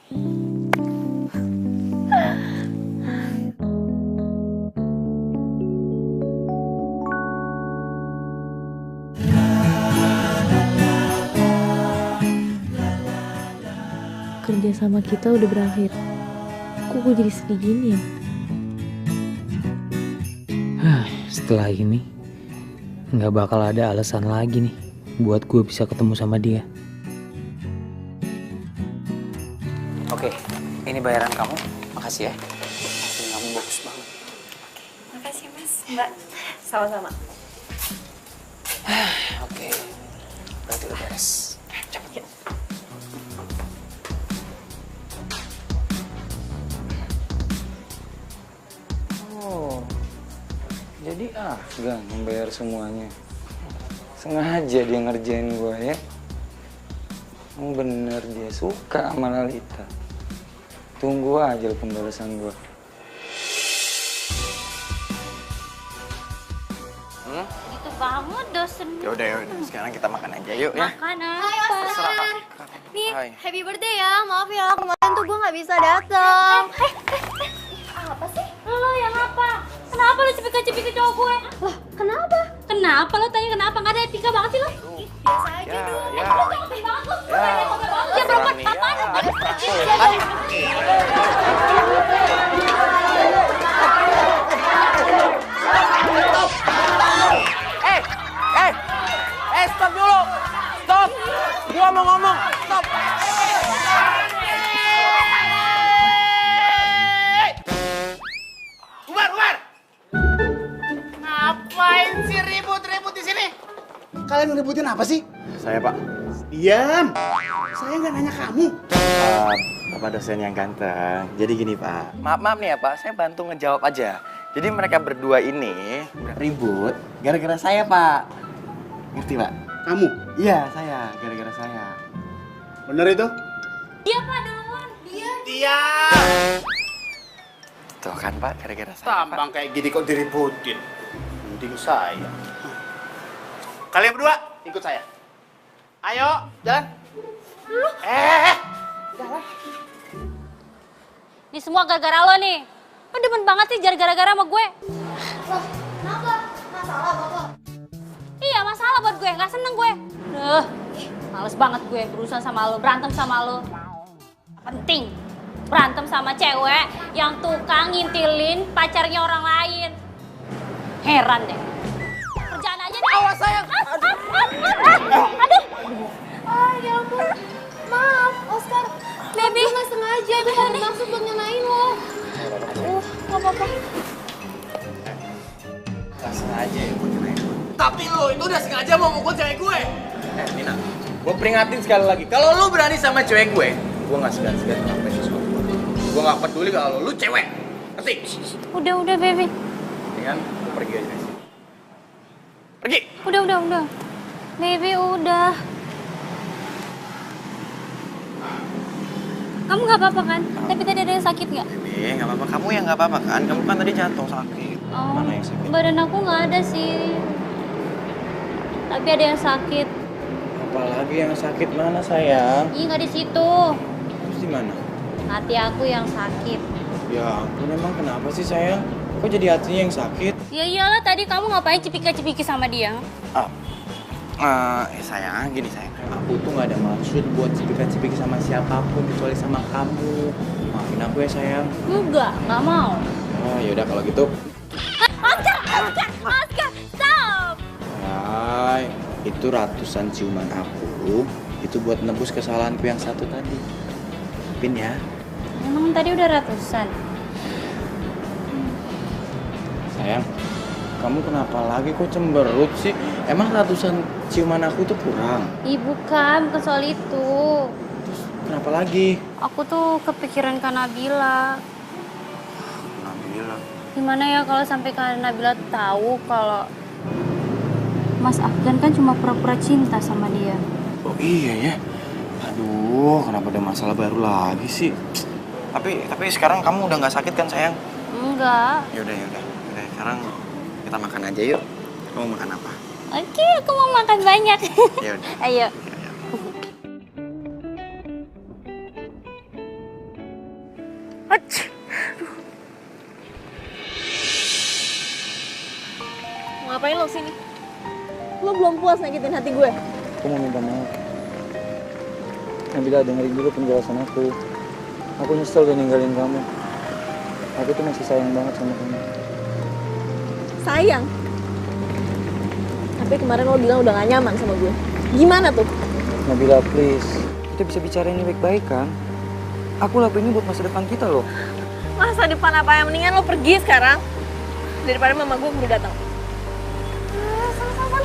Kerja sama kita udah berakhir. Kok gue jadi sedih gini ya? Setelah ini nggak bakal ada alasan lagi nih buat gue bisa ketemu sama dia. Oke, ini bayaran kamu. Makasih ya. Hasil kamu bagus banget. Makasih Mas, Mbak. Sama-sama. Oke, berarti udah beres. Cepet. Oh, jadi Afgan membayar semuanya. Sengaja dia ngerjain gue ya. Bener dia suka sama Lalita. Tunggu aja pembalasan gue. Gitu banget dosen. Yaudah, sekarang kita makan aja yuk ya. Makan apa? Nih, Hai. happy birthday ya. Maaf ya, kemarin tuh gue nggak bisa datang. Apa sih? Lo yang apa? Kenapa lo cepik-cepik ke cowok gue? Loh, kenapa? Kenapa lo tanya kenapa? Nggak ada etika banget sih lo? Biasa aja dong. Ya. Lo ngomong banget lo. Ya perempuan apaan? Stop dulu. Stop. Gua mau ngomong. Stop. Bubar. Ngapain sih ribut-ribut di sini? Kalian ngeributin apa sih? Saya, Pak. Diam. Saya nggak nanya kamu. Bapak dosen yang ganteng. Jadi gini, Pak. Maaf nih ya, Pak. Saya bantu ngejawab aja. Jadi mereka berdua ini ribut gara-gara saya, Pak. Ngerti, Pak? Kamu? Iya, saya. Gara-gara saya. Bener itu? Dia Pak duluan. Dia. Tuh kan, Pak. Gara-gara saya, Tambang kayak gini kok diributin. Mending saya. Kalian berdua ikut saya. Ayo, jalan. Ini semua gara-gara lo nih. Lo demen banget sih gara-gara sama gue. Loh, kenapa? Masalah, Bapak? Iya masalah buat gue, nggak seneng gue. Males banget gue berurusan sama lo, berantem sama lo. Penting, berantem sama cewek yang tukang ngintilin pacarnya orang lain. Heran deh. Kerjaan aja deh. Awas sayang. Aduh. Ya ampun. Maaf, Oscar. Baby. Gue nggak sengaja, gue nggak bermaksud buat ngenain lo. Nggak apa-apa. lo, itu udah sengaja mau mukul cewek gue. Nina, gue peringatin sekali lagi. Kalau lo berani sama cewek gue nggak segan-segan ngelakuin sesuatu. Gue nggak peduli kalau lo cewek. Ngerti? Udah, baby. Dengan lo pergi aja dari sini. Pergi. Udah. Baby, udah. Kamu nggak apa-apa kan? Tapi tadi ada yang sakit nggak? Nggak apa-apa. Kamu yang nggak apa-apa kan? Kamu kan tadi jatuh sakit. Oh, mana yang sakit? badan aku nggak ada sih. Tapi ada yang sakit. Apalagi yang sakit mana sayang? Ih, nggak di situ. Terus di mana? Hati aku yang sakit. Ya ampun, emang kenapa sih sayang? Kok jadi hatinya yang sakit? Ya iyalah, tadi kamu ngapain cipika-cipiki sama dia? Sayang, gini sayang. Aku tuh nggak ada maksud buat cipika-cipiki sama siapapun kecuali sama kamu. Maafin aku ya sayang. Enggak mau. Oh yaudah kalau gitu. Oscar, stop! Hai, itu ratusan ciuman aku. Itu buat nebus kesalahanku yang satu tadi. Pin ya. Emang tadi udah ratusan? Sayang, kamu kenapa lagi kok cemberut sih? Emang ratusan ciuman aku tuh kurang? Bukan soal itu. Terus kenapa lagi? Aku tuh kepikiran Kak Nabila. Nabila? Gimana ya kalau sampai Kak Nabila tahu kalau Mas Afgan kan cuma pura-pura cinta sama dia. Oh iya ya. Aduh, kenapa ada masalah baru lagi sih? Tapi sekarang kamu udah nggak sakit kan sayang? Enggak. Yaudah. Sekarang kita makan aja yuk. Kamu makan apa? Oke, aku mau makan banyak. Yaudah. Ayo. Ngapain lo sini? Lo belum puas nyakitin hati gue? Aku mau minta maaf. Nabila, dengerin dulu penjelasan aku. Aku nyesel udah ninggalin kamu. Aku tuh masih sayang banget sama kamu. Sayang? Tapi kemarin lo bilang udah gak nyaman sama gue. Gimana tuh? Nabila, please. Kita bisa bicara ini baik-baik kan? Aku lakuin ini buat masa depan kita loh. Masa depan apa yang mendingan lo pergi sekarang? Daripada mama gue keburu datang. Sama-sama.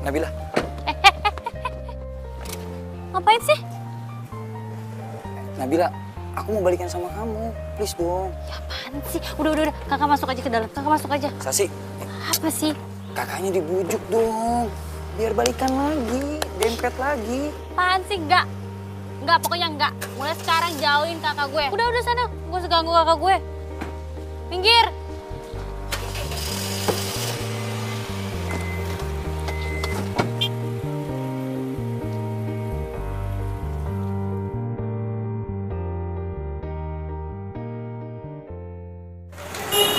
Nabila. Ngapain sih? Nabila, aku mau balikan sama kamu. Please dong. Ya apaan sih? Udah. Kakak masuk aja ke dalam. Kakak masuk aja. Sasi. Apa sih? Kakaknya dibujuk dong. Biar balikan lagi. Dempet lagi. Apaan sih? Enggak, pokoknya enggak. Mulai sekarang jauhin kakak gue. Udah sana. Gue seganggu kakak gue. Minggir.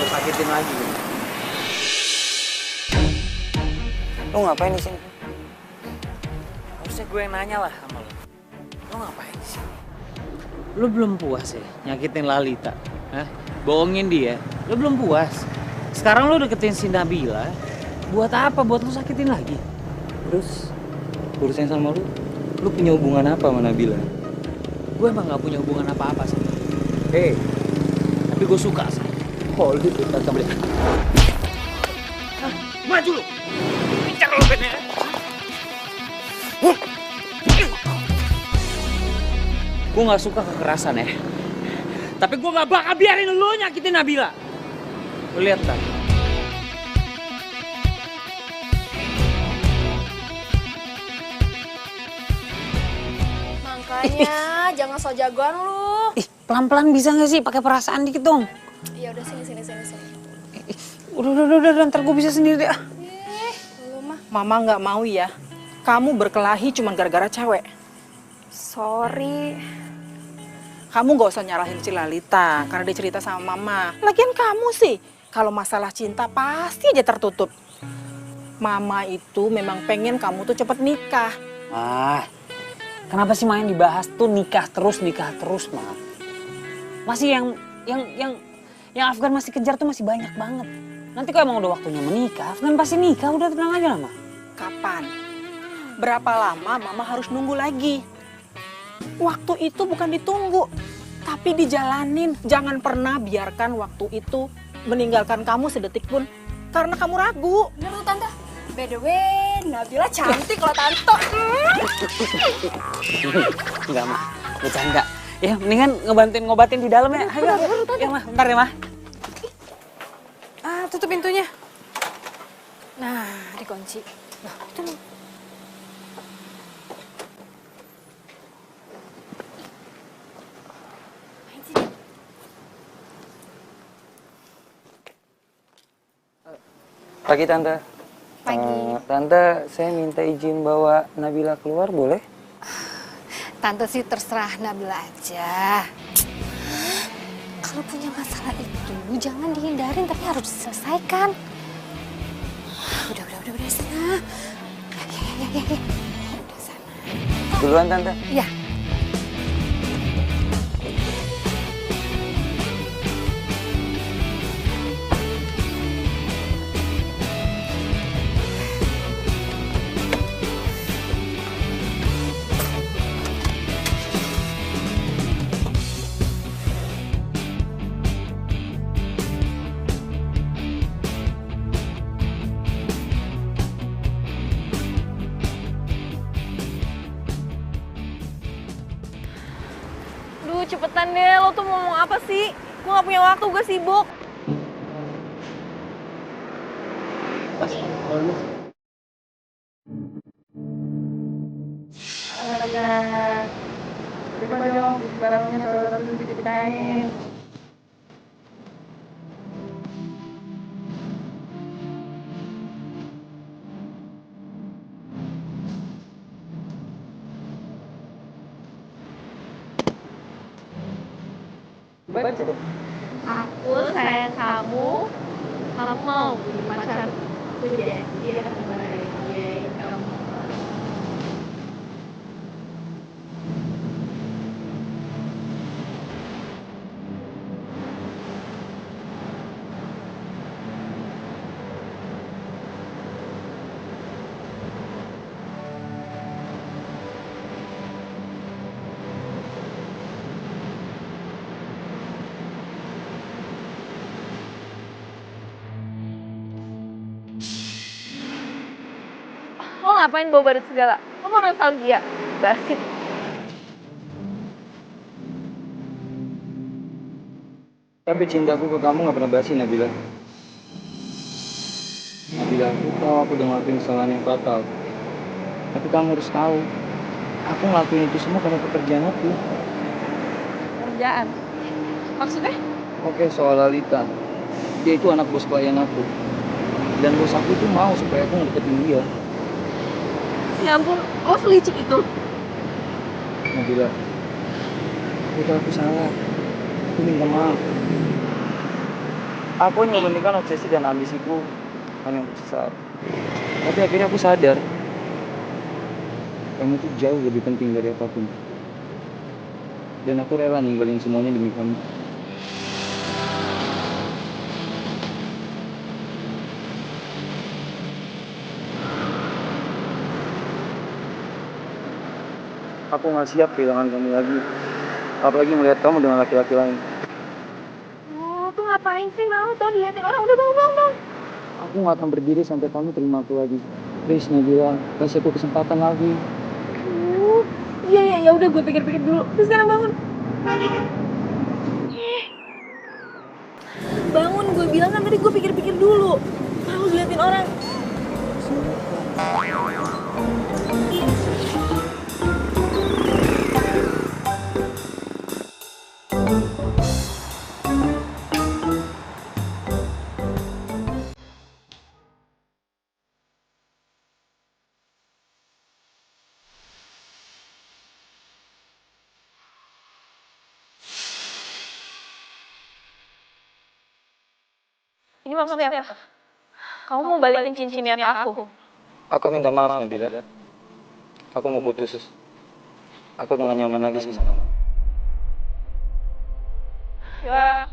Sakitin lagi. Lo ngapain di sini? Harusnya gue yang nanya lah sama lo. Lo ngapain di sini? Lo belum puas ya nyakitin Lalita? Hah? Bohongin dia. Lo belum puas. Sekarang lo deketin si Nabila. Buat apa? Buat lo sakitin lagi? Terus urusan sama lu punya hubungan apa sama Nabila? Gue emang gak punya hubungan apa-apa sama lo. Tapi gue suka sama. Hold it, kita boleh. Maju lu. Pincar lu Ben ya. Gue gak suka kekerasan ya. Tapi gue gak bakal biarin lu nyakitin Nabila. Lu lihat kan. Makanya jangan so jagoan lu. Pelan-pelan bisa gak sih pakai perasaan dikit dong? Ya udah sini. Udah, ntar gue bisa sendiri deh. Mama nggak mau ya. Kamu berkelahi cuma gara-gara cewek. Sorry. Kamu nggak usah nyalahin si Lalita karena dia cerita sama Mama. Lagian kamu sih, kalau masalah cinta pasti aja tertutup. Mama itu memang pengen kamu tuh cepet nikah. Kenapa sih main dibahas tuh nikah terus, Ma? Masih yang Afgan masih kejar tuh masih banyak banget. Nanti kalau emang udah waktunya menikah, Afgan pasti nikah. Udah tenang aja lah, Ma. Kapan? Berapa lama Mama harus nunggu lagi? Waktu itu bukan ditunggu, tapi dijalanin. Jangan pernah biarkan waktu itu meninggalkan kamu sedetik pun karena kamu ragu. Bener tuh Tante. By the way, Nabila cantik loh Tante. Enggak, Ma. Bercanda. Ya, mendingan ngebantuin ngobatin di dalam ya. Ayo, ya, Ma. Bentar ya, Ma. Tutup pintunya. Nah, dikunci. Nah, itu nih. Pagi Tante. Pagi. Tante, saya minta izin bawa Nabila keluar, boleh? Tante sih terserah Nabila aja. Kalau punya masalah itu jangan dihindarin tapi harus diselesaikan. Udah sana. Ya. Udah sana. Duluan Tante. Iya. Duh, cepetan deh. Lo tuh mau ngomong apa sih? Gue gak punya waktu, gue sibuk. Terima dong, barangnya saudara tuh diceritain. Baca dong. Aku sayang kamu, kamu mau jadi pacarku. Aku janji akan bahagiain kamu. Lo ngapain bawa badut segala? Lo mau nostalgia? Basit. Tapi cintaku ke kamu gak pernah basi, Nabila. Nabila, aku tahu aku udah ngelakuin kesalahan yang fatal. Tapi kamu harus tahu, aku ngelakuin itu semua karena pekerjaan aku. Kerjaan? Maksudnya? Oke, soal Lalita. Dia itu anak bos klien aku. Dan bos aku itu mau supaya aku ngedeketin dia. Ya ampun, lo selicik itu. Nabila, itu aku salah. Aku minta maaf. Aku mementingkan obsesi dan ambisiku hanya untuk sesaat. Tapi akhirnya aku sadar, kamu tuh jauh lebih penting dari apapun. Dan aku rela ninggalin semuanya demi kamu. Aku gak siap kehilangan kamu lagi. Apalagi melihat kamu dengan laki-laki lain. Lo tuh ngapain sih? Mau tau diliatin orang? Udah bangun. Aku gak akan berdiri sampai kamu terima aku lagi. Please Nabila, kasih aku kesempatan lagi. Iya, udah gue pikir-pikir dulu. Terus sekarang bangun. Bangun, gue bilang kan tadi gue pikir-pikir dulu. Malu diliatin orang. Ini maksudnya apa? Kamu mau balikin cincinnya ke aku? Aku minta maaf Nabila. Aku mau putus. Aku gak nyaman lagi sama kamu. Ya.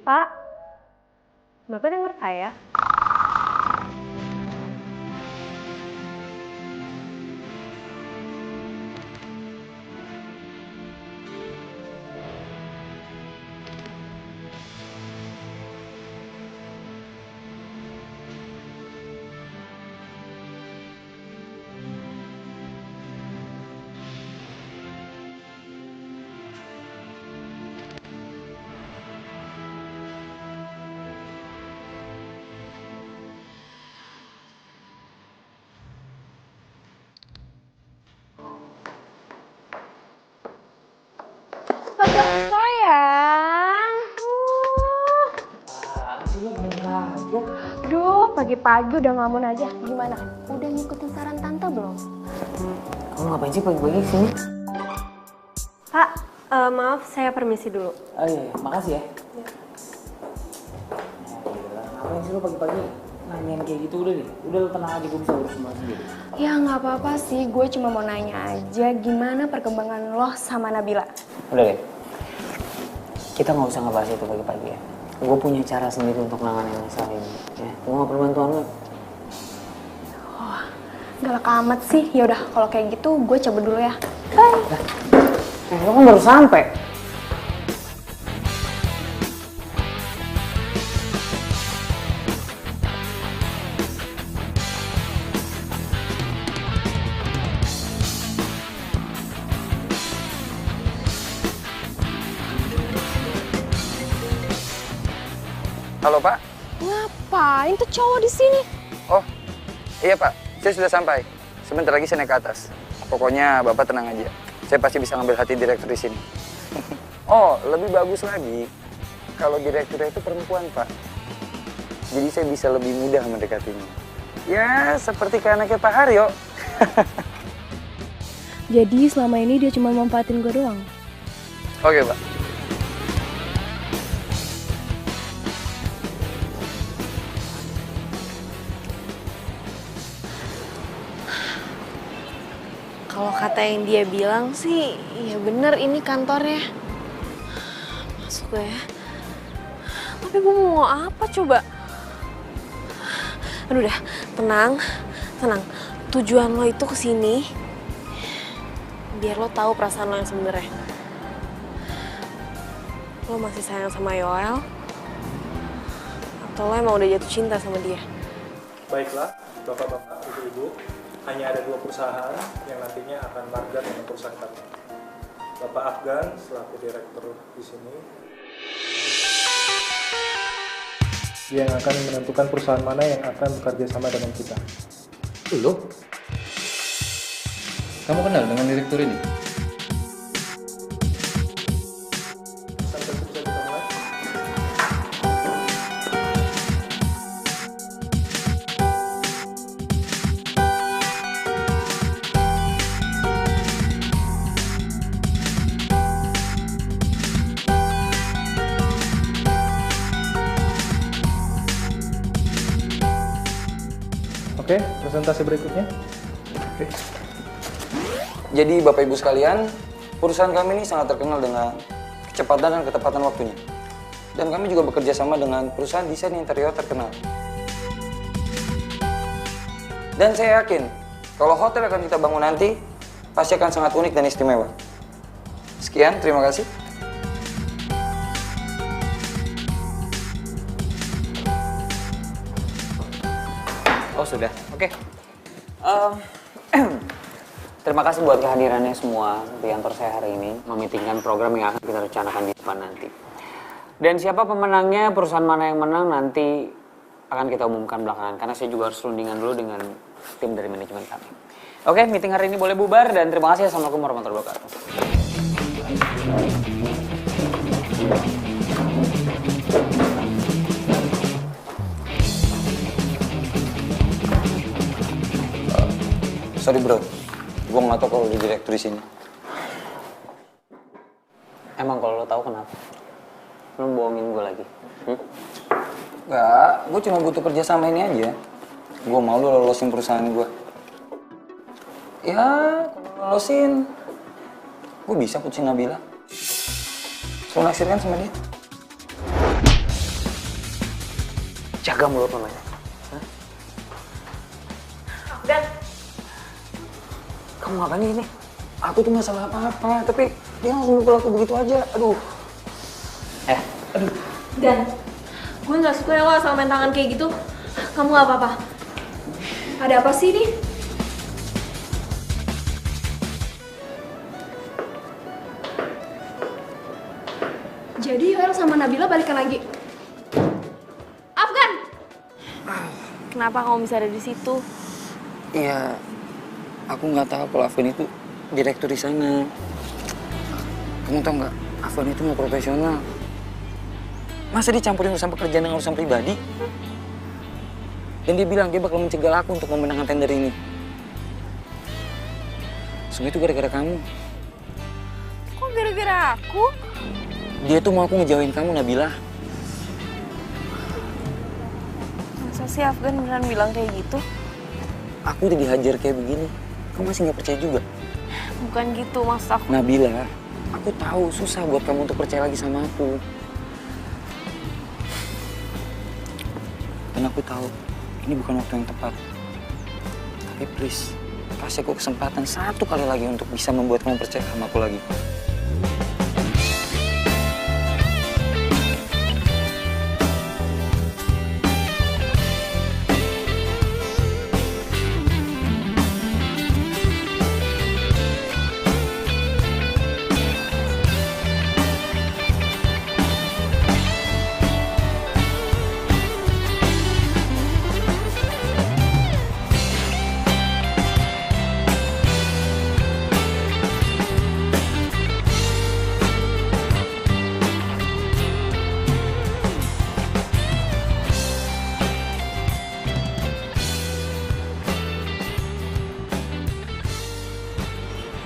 Pak, Bapak dengar saya? Sayang. Aduh, pagi-pagi udah ngelamun aja. Gimana? Udah ngikutin saran tante belum? Kamu ngapain sih pagi-pagi kesini? Pak, maaf saya permisi dulu. Oh iya, makasih ya. Ngapain sih lo pagi-pagi nanyain kayak gitu? Udah deh, udah lo tenang aja, gue bisa urus semua sendiri. Ya nggak apa-apa sih, gue cuma mau nanya aja gimana perkembangan lo sama Nabila. Udah deh, kita nggak usah ngebahas itu pagi-pagi ya. Gue punya cara sendiri untuk nanganin masalah ini. Ya, gue nggak perlu bantuan lo. Oh, galak amat sih. Ya udah, kalau kayak gitu gue cabut dulu ya. Bye. Lo kan baru sampai. Halo Pak. Ngapain tuh cowok di sini? Oh, iya Pak. Saya sudah sampai. Sebentar lagi saya naik ke atas. Pokoknya Bapak tenang aja. Saya pasti bisa ngambil hati direktur di sini. Oh, lebih bagus lagi. Kalau direktur itu perempuan Pak. Jadi saya bisa lebih mudah mendekatinya. Ya, seperti ke anaknya Pak Haryo. Jadi selama ini dia cuma manfaatin gue doang? Oke Pak. Kalau kata yang dia bilang sih, ya bener ini kantornya. Masuk gue ya. Tapi gue mau apa coba? Aduh dah, tenang, tenang. Tujuan lo itu kesini biar lo tahu perasaan lo yang sebenarnya. Lo masih sayang sama Yoel? Atau lo emang udah jatuh cinta sama dia? Baiklah, bapak-bapak, ibu-ibu. Hanya ada 2 perusahaan yang nantinya akan marga dengan perusahaan kami. Bapak Afgan selaku direktur di sini. Dia yang akan menentukan perusahaan mana yang akan bekerja sama dengan kita. Loh? Kamu kenal dengan direktur ini? Sampai bisa kita mulai. Oke, presentasi berikutnya. Oke. Jadi Bapak Ibu sekalian, perusahaan kami ini sangat terkenal dengan kecepatan dan ketepatan waktunya. Dan kami juga bekerja sama dengan perusahaan desain interior terkenal. Dan saya yakin, kalau hotel yang akan kita bangun nanti, pasti akan sangat unik dan istimewa. Sekian, terima kasih. Oh sudah, oke. Terima kasih buat kehadirannya semua di kantor saya hari ini, memitingkan program yang akan kita rencanakan di depan nanti. Dan siapa pemenangnya, perusahaan mana yang menang nanti akan kita umumkan belakangan, karena saya juga harus rundingan dulu dengan tim dari manajemen kami. Oke, meeting hari ini boleh bubar dan terima kasih. Assalamualaikum warahmatullahi wabarakatuh. Sorry bro, gue nggak tahu kalau di direktur di sini. Emang kalau lo tahu kenapa? Lo bohongin gue lagi? Nggak, gue cuma butuh kerja sama ini aja. Gue mau lo lolosin perusahaan gue. Ya, kalau lolosin, gue bisa putusin Nabila. Lo naksir kan sama dia? Jaga mulut lo, Maya. Dan Kamu ngapain ini? Aku tuh nggak salah apa-apa, tapi dia langsung mukul aku begitu aja. Aduh. Aduh. Dan gue nggak suka ya lo asal main tangan kayak gitu. Kamu nggak apa-apa. Ada apa sih nih? Jadi Yoel sama Nabila balikan lagi. Afgan! Kenapa kamu bisa ada di situ? Iya, aku nggak tahu kalau Afgan itu direktur di sana. Kamu tau nggak, Afgan itu nggak profesional. Masa dia campurin urusan pekerjaan dengan urusan pribadi? Dan dia bilang dia bakal mencegah aku untuk memenangkan tender ini. Semua itu gara-gara kamu. Kok gara-gara aku? Dia tuh mau aku ngejauhin kamu, Nabila. Masa sih Afgan beneran bilang kayak gitu? Aku udah dihajar kayak begini. Kamu masih nggak percaya juga? Bukan gitu maksud aku. Nabila, aku tahu susah buat kamu untuk percaya lagi sama aku. Dan aku tahu ini bukan waktu yang tepat. Tapi please, kasih aku kesempatan satu kali lagi untuk bisa membuat kamu percaya sama aku lagi.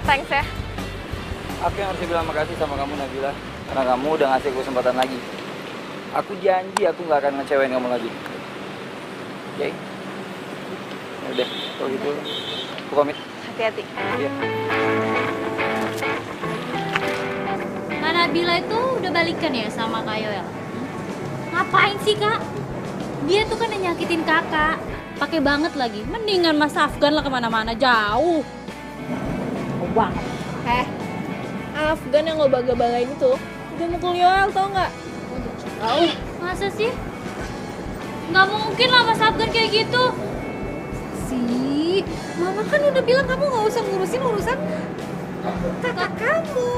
Thanks ya. Aku yang harus bilang makasih sama kamu, Nabila. Karena kamu udah ngasih aku kesempatan lagi. Aku janji aku nggak akan ngecewain kamu lagi. Oke? Ya udah, kalau gitu aku pamit. Hati-hati. Iya. Kak Nabila itu udah balikan ya sama Kak Yoel? Ngapain sih, Kak? Dia tuh kan nyakitin kakak. Pakai banget lagi. Mendingan Mas Afgan lah kemana-mana jauh. Banget. Afgan yang lo baga-bagain itu udah mukul Yoel, tau nggak? Tahu? Masa sih? Nggak mungkin lah Mas Afgan kayak gitu. Sih, Mama kan udah bilang kamu nggak usah ngurusin urusan kakak kamu.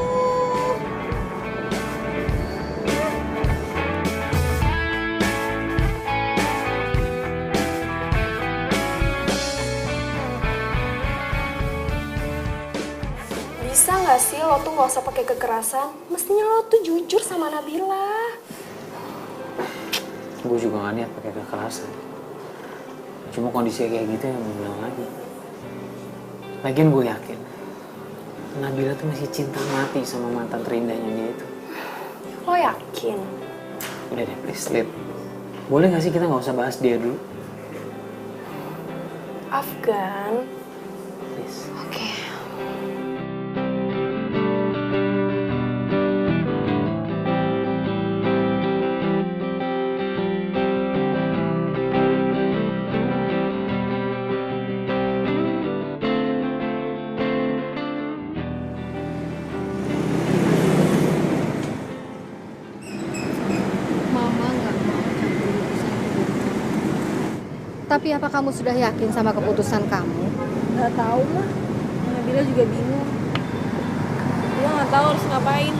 Bisa nggak sih lo tuh nggak usah pakai kekerasan? Mestinya lo tuh jujur sama Nabila. Gue juga gak niat pakai kekerasan. Cuma kondisi kayak gitu yang mau bilang lagi. Lagian gue yakin Nabila tuh masih cinta mati sama mantan terindahnya dia itu. Lo yakin? Udah deh, please, Lid. Boleh gak sih kita gak usah bahas dia dulu? Afgan. Please. Oke. Tapi apa kamu sudah yakin sama keputusan kamu? Nggak tahu mah. Nabila juga bingung. Gue nggak tahu harus ngapain.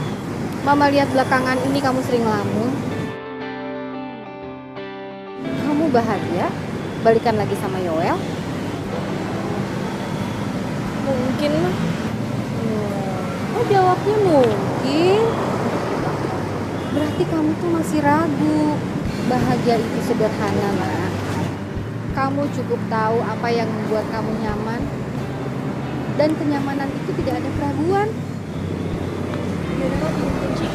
Mama lihat belakangan ini kamu sering ngelamun. Kamu bahagia? Balikan lagi sama Yoel? Mungkin mah. Oh, jawabnya mungkin. Berarti kamu tuh masih ragu. Bahagia itu sederhana, Nak. Kamu cukup tahu apa yang membuat kamu nyaman. Dan kenyamanan itu tidak ada keraguan. Yaudah, lo tunggu kunci.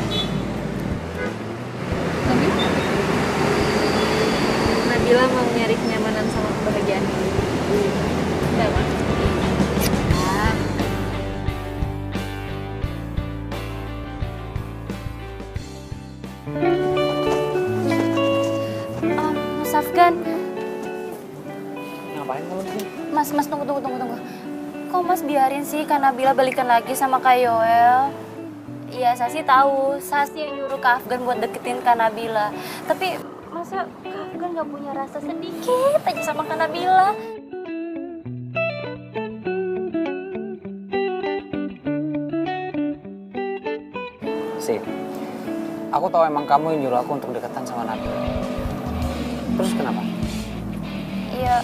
Nabila mau nyari kenyamanan sama kebahagiaan ini. Udah, Mak. Mas Afgan, Mas, tunggu. Kok Mas biarin sih Kak Nabila balikan lagi sama Kak Yoel? Iya, Sasi tahu. Sasi yang nyuruh Kak Afgan buat deketin Kak Nabila. Tapi masa Kak Afgan gak punya rasa sedikit aja sama Kak Nabila? Sih, aku tahu emang kamu yang nyuruh aku untuk deketan sama Nabila. Terus kenapa? Iya.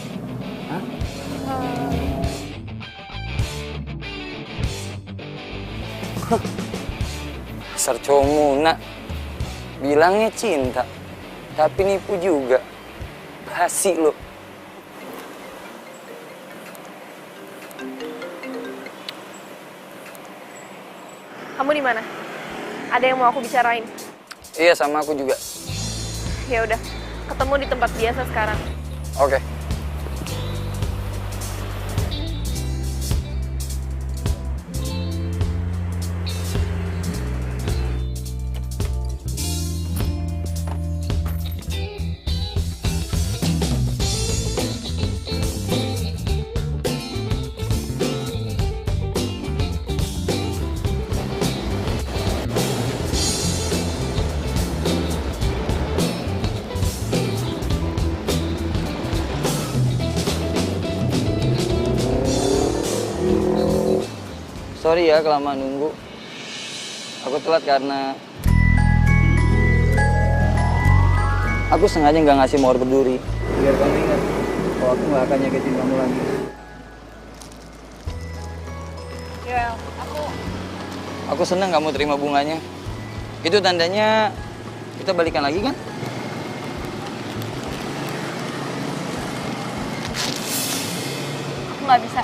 Hah? Dasar cowok muna. Bilangnya cinta, tapi nipu juga. Basi lo. Kamu di mana? Ada yang mau aku bicarain? Iya, sama aku juga. Ya udah, ketemu di tempat biasa sekarang. Oke. Sorry ya kelamaan nunggu. Aku telat karena aku sengaja nggak ngasih mawar berduri. Biar kamu ingat kalau aku nggak akan nyakitin kamu lagi. Yoel, Aku senang kamu terima bunganya. Itu tandanya kita balikan lagi kan? aku nggak bisa.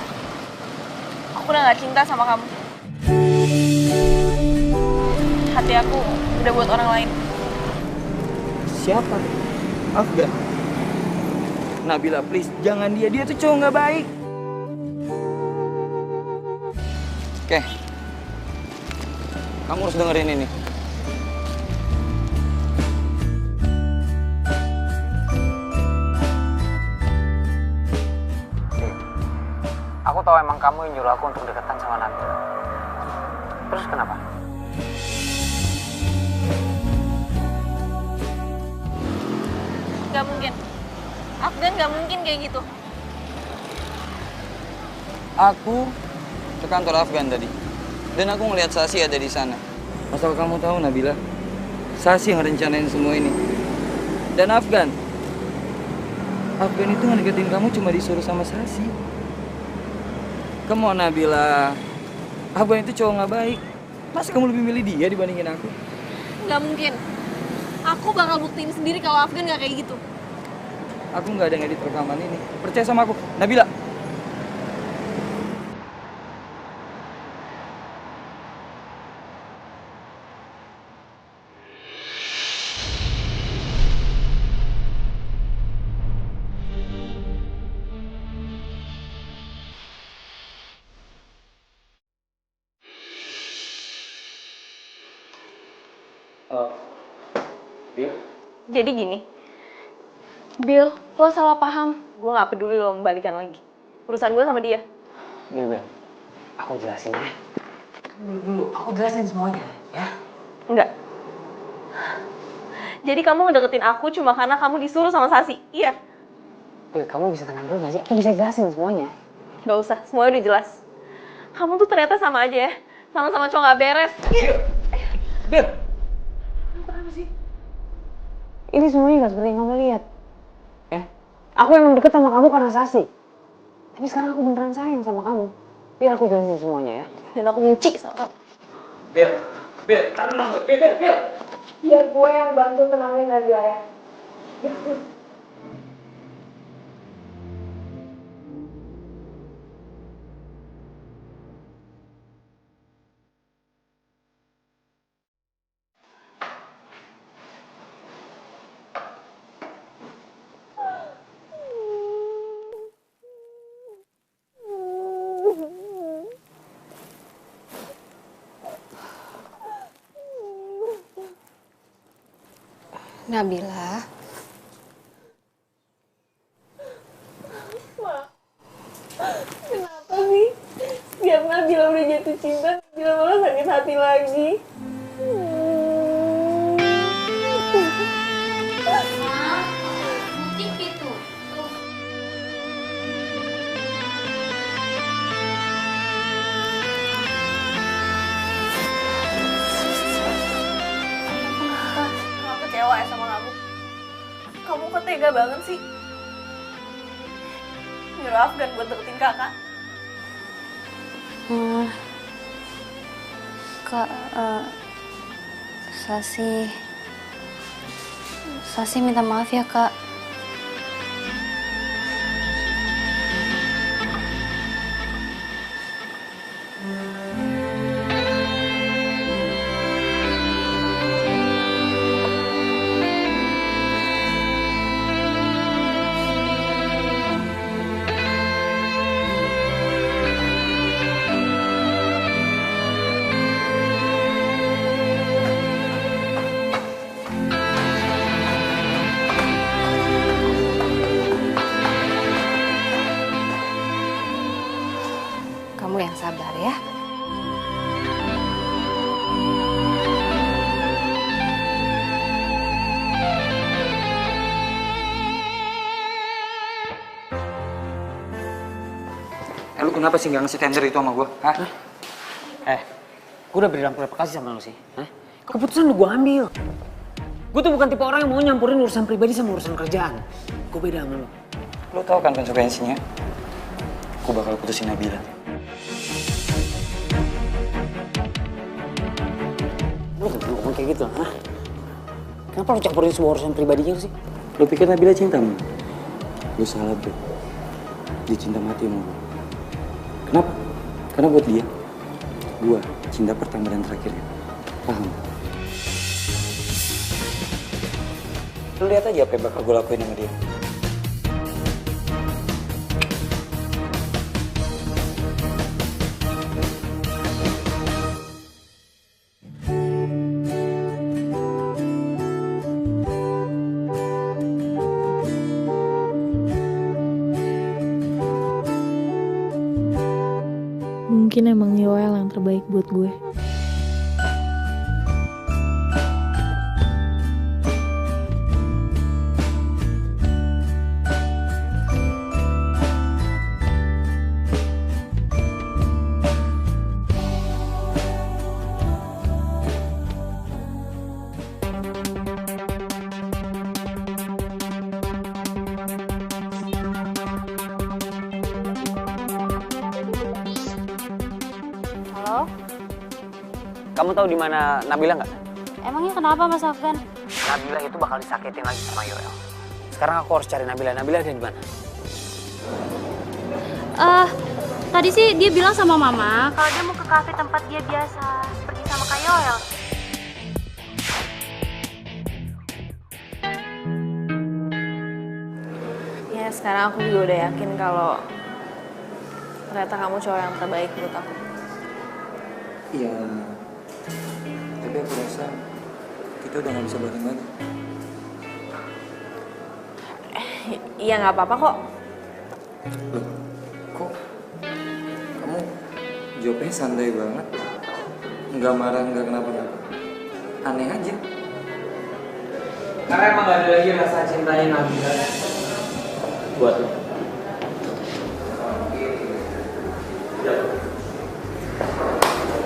Aku udah nggak cinta sama kamu. Hati aku udah buat orang lain. Siapa? Afgan. Nabila, please, jangan dia. Dia tuh cowok nggak baik. Oke. Kamu harus dengerin ini. Aku tahu emang kamu yang nyuruh aku untuk deketan sama Nabila. Terus kenapa? Gak mungkin. Afgan gak mungkin kayak gitu. Aku ke kantor Afgan tadi. Dan aku ngeliat Sasi ada di sana. Asal kamu tahu, Nabila, Sasi yang rencanain semua ini. Dan Afgan itu ngedeketin kamu cuma disuruh sama Sasi. Kamu Nabila, Afgan itu cowok nggak baik. Masa kamu lebih milih dia dibandingin aku? Gak mungkin. Aku bakal buktiin sendiri kalau Afgan gak kayak gitu. Aku nggak ada ngedit rekaman ini. Percaya sama aku, Nabila. Bill? Jadi gini, Bill, lo salah paham. Gue gak peduli lo membalikan lagi. Urusan gue sama dia. Bill, aku jelasin ya. Dulu, aku jelasin semuanya, ya. Enggak. Jadi kamu ngedeketin aku cuma karena kamu disuruh sama Sasi, iya? Bill, kamu bisa tenang dulu gak sih? Aku bisa jelasin semuanya. Gak usah, semuanya udah jelas. Kamu tuh ternyata sama aja ya. Sama-sama cowok gak beres. Bill! Kenapa sih? Ini semuanya gak seperti yang kamu lihat. Ya? Aku emang deket sama kamu karena Sasi. Tapi sekarang aku beneran sayang sama kamu. Biar aku jelasin semuanya ya. Dan aku benci sama kamu. Bill, tahan dulu. Bill. Biar gue yang bantu tenangin Nabila ya. Nabila. Kenapa sih? Setiap Nabila udah jatuh cinta, Nabila malah sakit hati lagi. Butik itu. Kakak kecewa ya sama kamu. Kamu kok tega banget sih? Nyuruh Afgan buat deketin kakak. Kak, Sasi minta maaf ya, Kak. Kamu yang sabar ya. Lu kenapa sih nggak ngasih tender itu sama gua? Hah? Gue udah bilang berapa kali sama lu sih? Keputusan udah gue ambil. Gue tuh bukan tipe orang yang mau nyampurin urusan pribadi sama urusan kerjaan. Gue beda sama lu. Lu tahu kan konsekuensinya? Gue bakal putusin Nabila. Lu gak perlu ngomong kayak gitu, hah? Kenapa lu campurin semua urusan pribadinya sih? Lu pikir Nabila cinta sama lu? Lu salah, bro. Dia cinta mati sama lu. Kenapa? Karena buat dia, gua cinta pertama dan terakhirnya. Paham? Lu lihat aja apa yang bakal gue lakuin sama dia. Mungkin emang Yoel yang terbaik buat gue. Halo? Kamu tahu di mana Nabila nggak? Emangnya kenapa Mas Afgan? Nabila itu bakal disakitin lagi sama Yoel. Sekarang aku harus cari Nabila. Nabila ada di mana? Tadi sih dia bilang sama Mama kalau dia mau ke kafe tempat dia biasa pergi sama Kak Yoel. Ya sekarang aku juga udah yakin kalau ternyata kamu cowok yang terbaik buat aku. Iya. Tapi aku rasa kita udah gak bisa bareng lagi. Iya nggak apa-apa kok. Loh, kok kamu jawabnya santai banget? Nggak marah, nggak kenapa-napa. Aneh aja. Karena emang gak ada lagi rasa cintanya Nabila buat lo.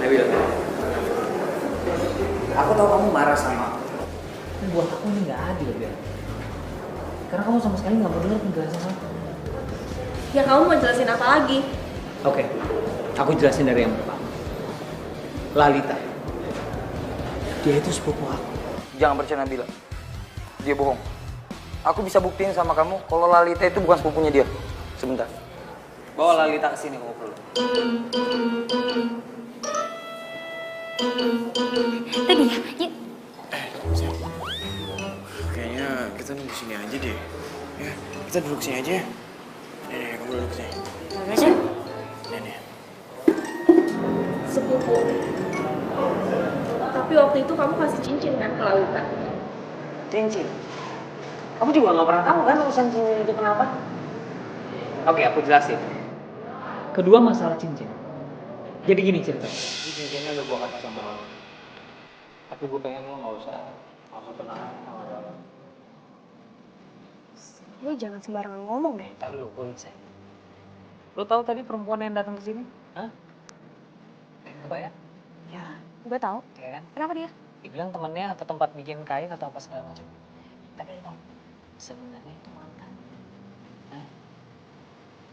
Nabila, aku tahu kamu marah sama aku. Buat aku ini gak adil, Bel. Karena kamu sama sekali gak mau dengar penjelasan aku. Ya kamu mau jelasin apa lagi? Oke, aku jelasin dari yang pertama. Lalita, dia itu sepupu aku. Jangan percaya Nabila. Dia bohong. Aku bisa buktiin sama kamu kalau Lalita itu bukan sepupunya dia. Sebentar. Bawa Lalita ke sini kalau perlu. Tadi ya, yuk. Kayaknya kita nunggu sini aja deh. Ya, kita duduk sini aja ya. Nih, kamu duduk sini. Nih. Sepupu. Tapi waktu itu kamu kasih cincin kan ke Lalita? Cincin? Kamu juga gak pernah tahu kan urusan cincin itu kenapa? Oke, aku jelasin. Kedua masalah cincin. Jadi gini cerita. Cincinnya udah gue kasih sama lo. Tapi gue pengen lo nggak usah tunangan sama dia. Lu jangan sembarangan ngomong deh. Ntar lu saya. Lo tahu tadi perempuan yang datang ke sini? Hah? Apa ya? Ya, gue tahu. Ya kan? Kenapa dia? Dibilang temennya atau tempat bikin kain atau apa segala macam. Tapi dong, sebenarnya itu mantan.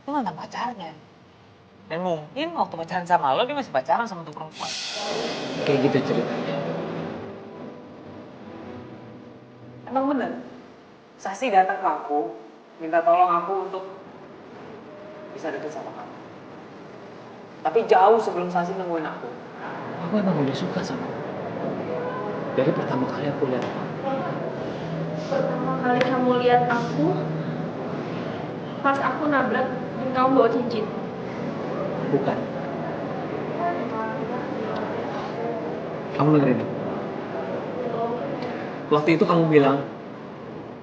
Itu mantan pacarnya. Dan mungkin waktu pacaran sama lo, dia masih pacaran sama tuh perempuan. Kayak gitu ceritanya. Emang bener? Sasi datang ke aku, minta tolong aku untuk bisa deket sama kamu. Tapi jauh sebelum Sasi nemuin aku. Aku emang udah suka sama kamu. Dari pertama kali aku lihat kamu. Pertama kali kamu lihat aku, pas aku nabrak dan kamu bawa cincin. Bukan. Kamu dengerin. Waktu itu kamu bilang,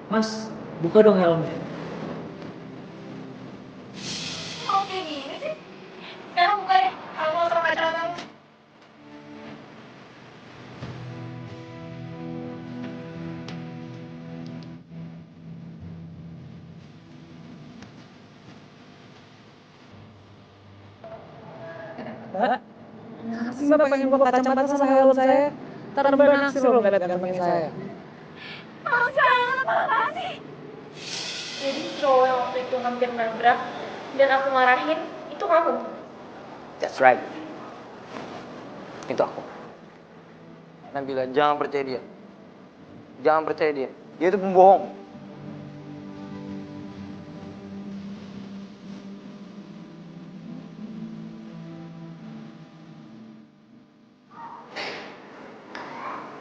Mas, buka dong helmnya. Oh kayak gini sih? Sekarang buka deh, aku mau sama pacaran kamu. Mbak, kasih Mbak pengen buka kacamata sama helm saya. Ntar Mbak naksir loh ngeliat gantengnya saya. Makasih. Jadi cowok yang waktu itu hampir nabrak dan aku marahin, itu kamu. That's right. Itu aku. Nabila, jangan percaya dia. Jangan percaya dia. Dia itu pembohong.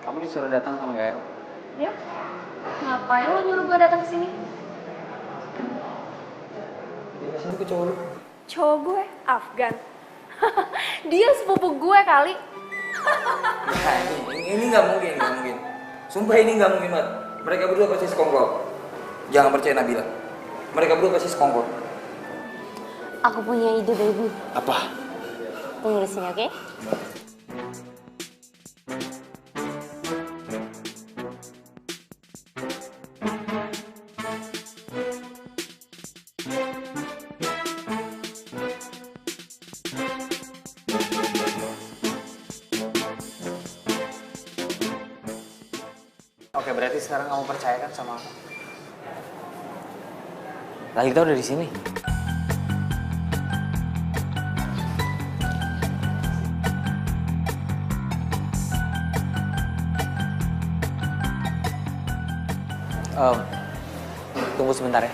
Kamu disuruh datang sama Gael. Ya? Ngapain lo nyuruh gue datang ke sini? Dia kasih itu ke cowok lu. Cowok gue, Afgan. Dia sepupu gue kali. Nah, ini nggak mungkin, nggak mungkin. Sumpah ini nggak mungkin banget. Mereka berdua pasti sekongkol. Jangan percaya Nabila. Mereka berdua pasti sekongkol. Aku punya ide, baby. Apa? Tunggu di sini, oke? Oke, berarti sekarang kamu percaya kan sama aku? Lalita udah di sini. Tunggu sebentar ya.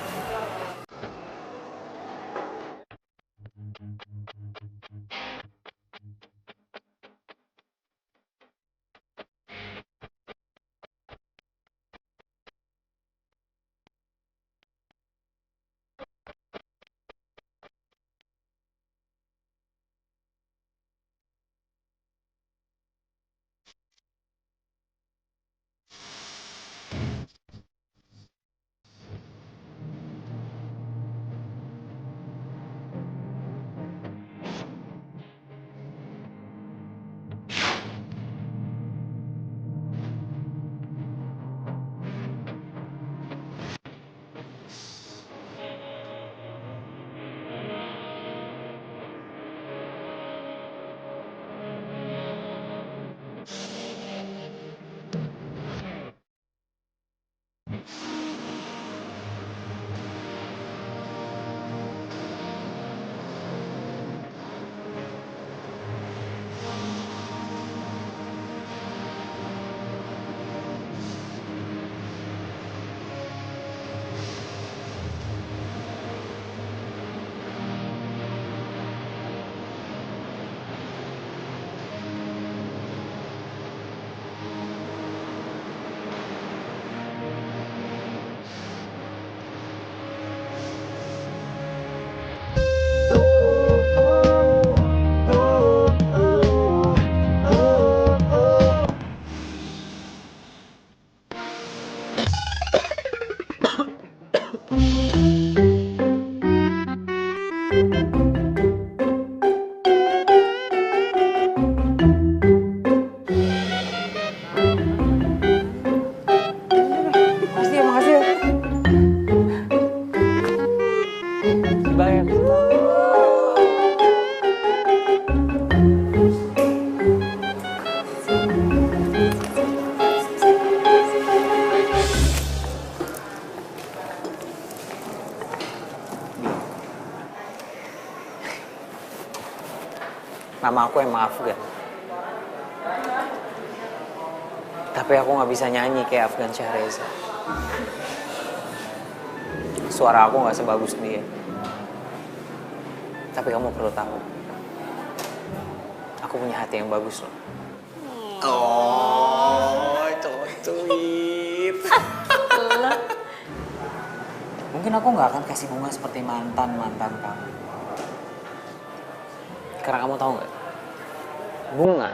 Nama aku emang Afgan. Tapi aku nggak bisa nyanyi kayak Afgan Syahreza. Suara aku nggak sebagus dia. Tapi kamu perlu tahu, aku punya hati yang bagus loh. Oh, cocok. Mungkin aku nggak akan kasih bunga seperti mantan-mantan kamu. Karena kamu tahu nggak, bunga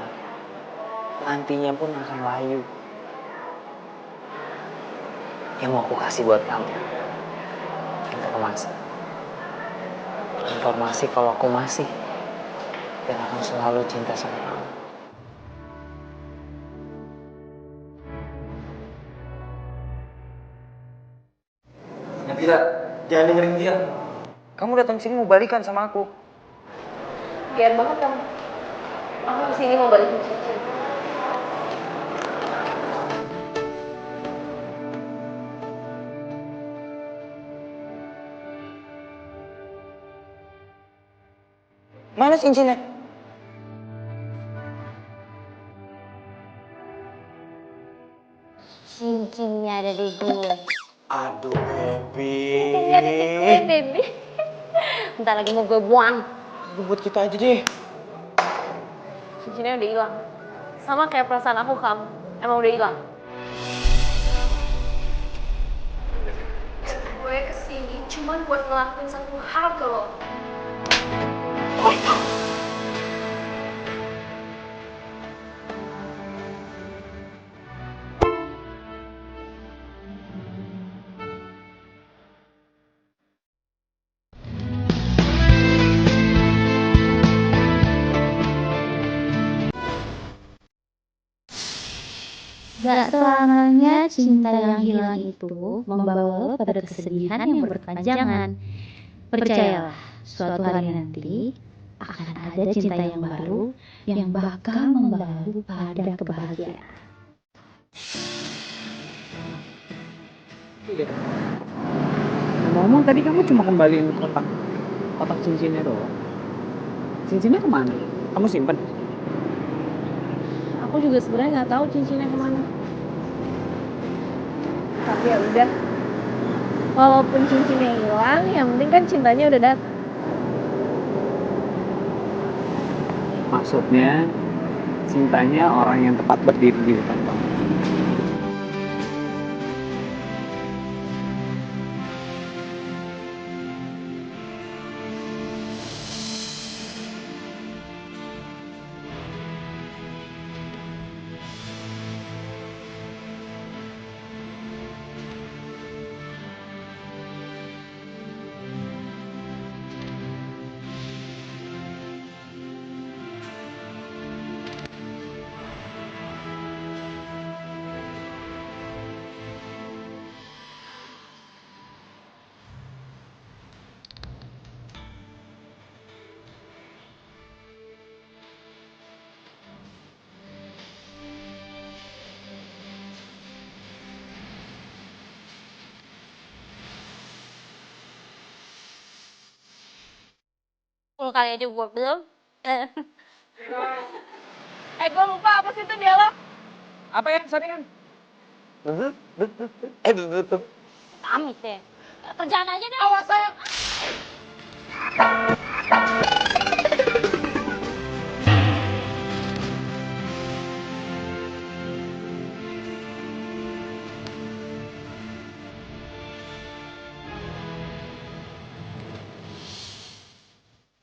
nantinya pun akan layu. Yang mau aku kasih buat kamu, informasi kalau aku masih dan akan selalu cinta sama kamu. Nabila, jangan dengerin dia. Kamu datang sini mau balikan sama aku. Biar banget kamu. Aku kesini mau balikin cincin. Mana cincinnya? Cincinnya ada di gue. Aduh, Baby. Cincinnya ada di gue, baby. Bentar lagi mau gue buang. Buat kita aja deh. Cincinnya udah hilang. Sama kayak perasaan aku kamu. Emang udah hilang. Gue kesini cuma buat ngelakuin satu hal ke lo. Gak selamanya cinta yang hilang itu membawa lo pada kesedihan yang berkepanjangan. Percayalah, suatu hari nanti akan ada cinta yang baru yang bakal membawa lo pada kebahagiaan. Ngomong tadi kamu cuma kembaliin kotak cincinnya doang. Cincinnya kemana? Kamu simpen? Aku juga sebenarnya nggak tahu cincinnya kemana. Tapi ya udah. Walaupun cincinnya hilang, yang penting kan cintanya udah datang. Maksudnya cintanya orang yang tepat berdiri di depan kamu. Kali aja gue belum. Gue lupa apa sih itu dialog? Apa ya? Sorry kan? Amit deh. Kerjaan aja deh. Awas sayang.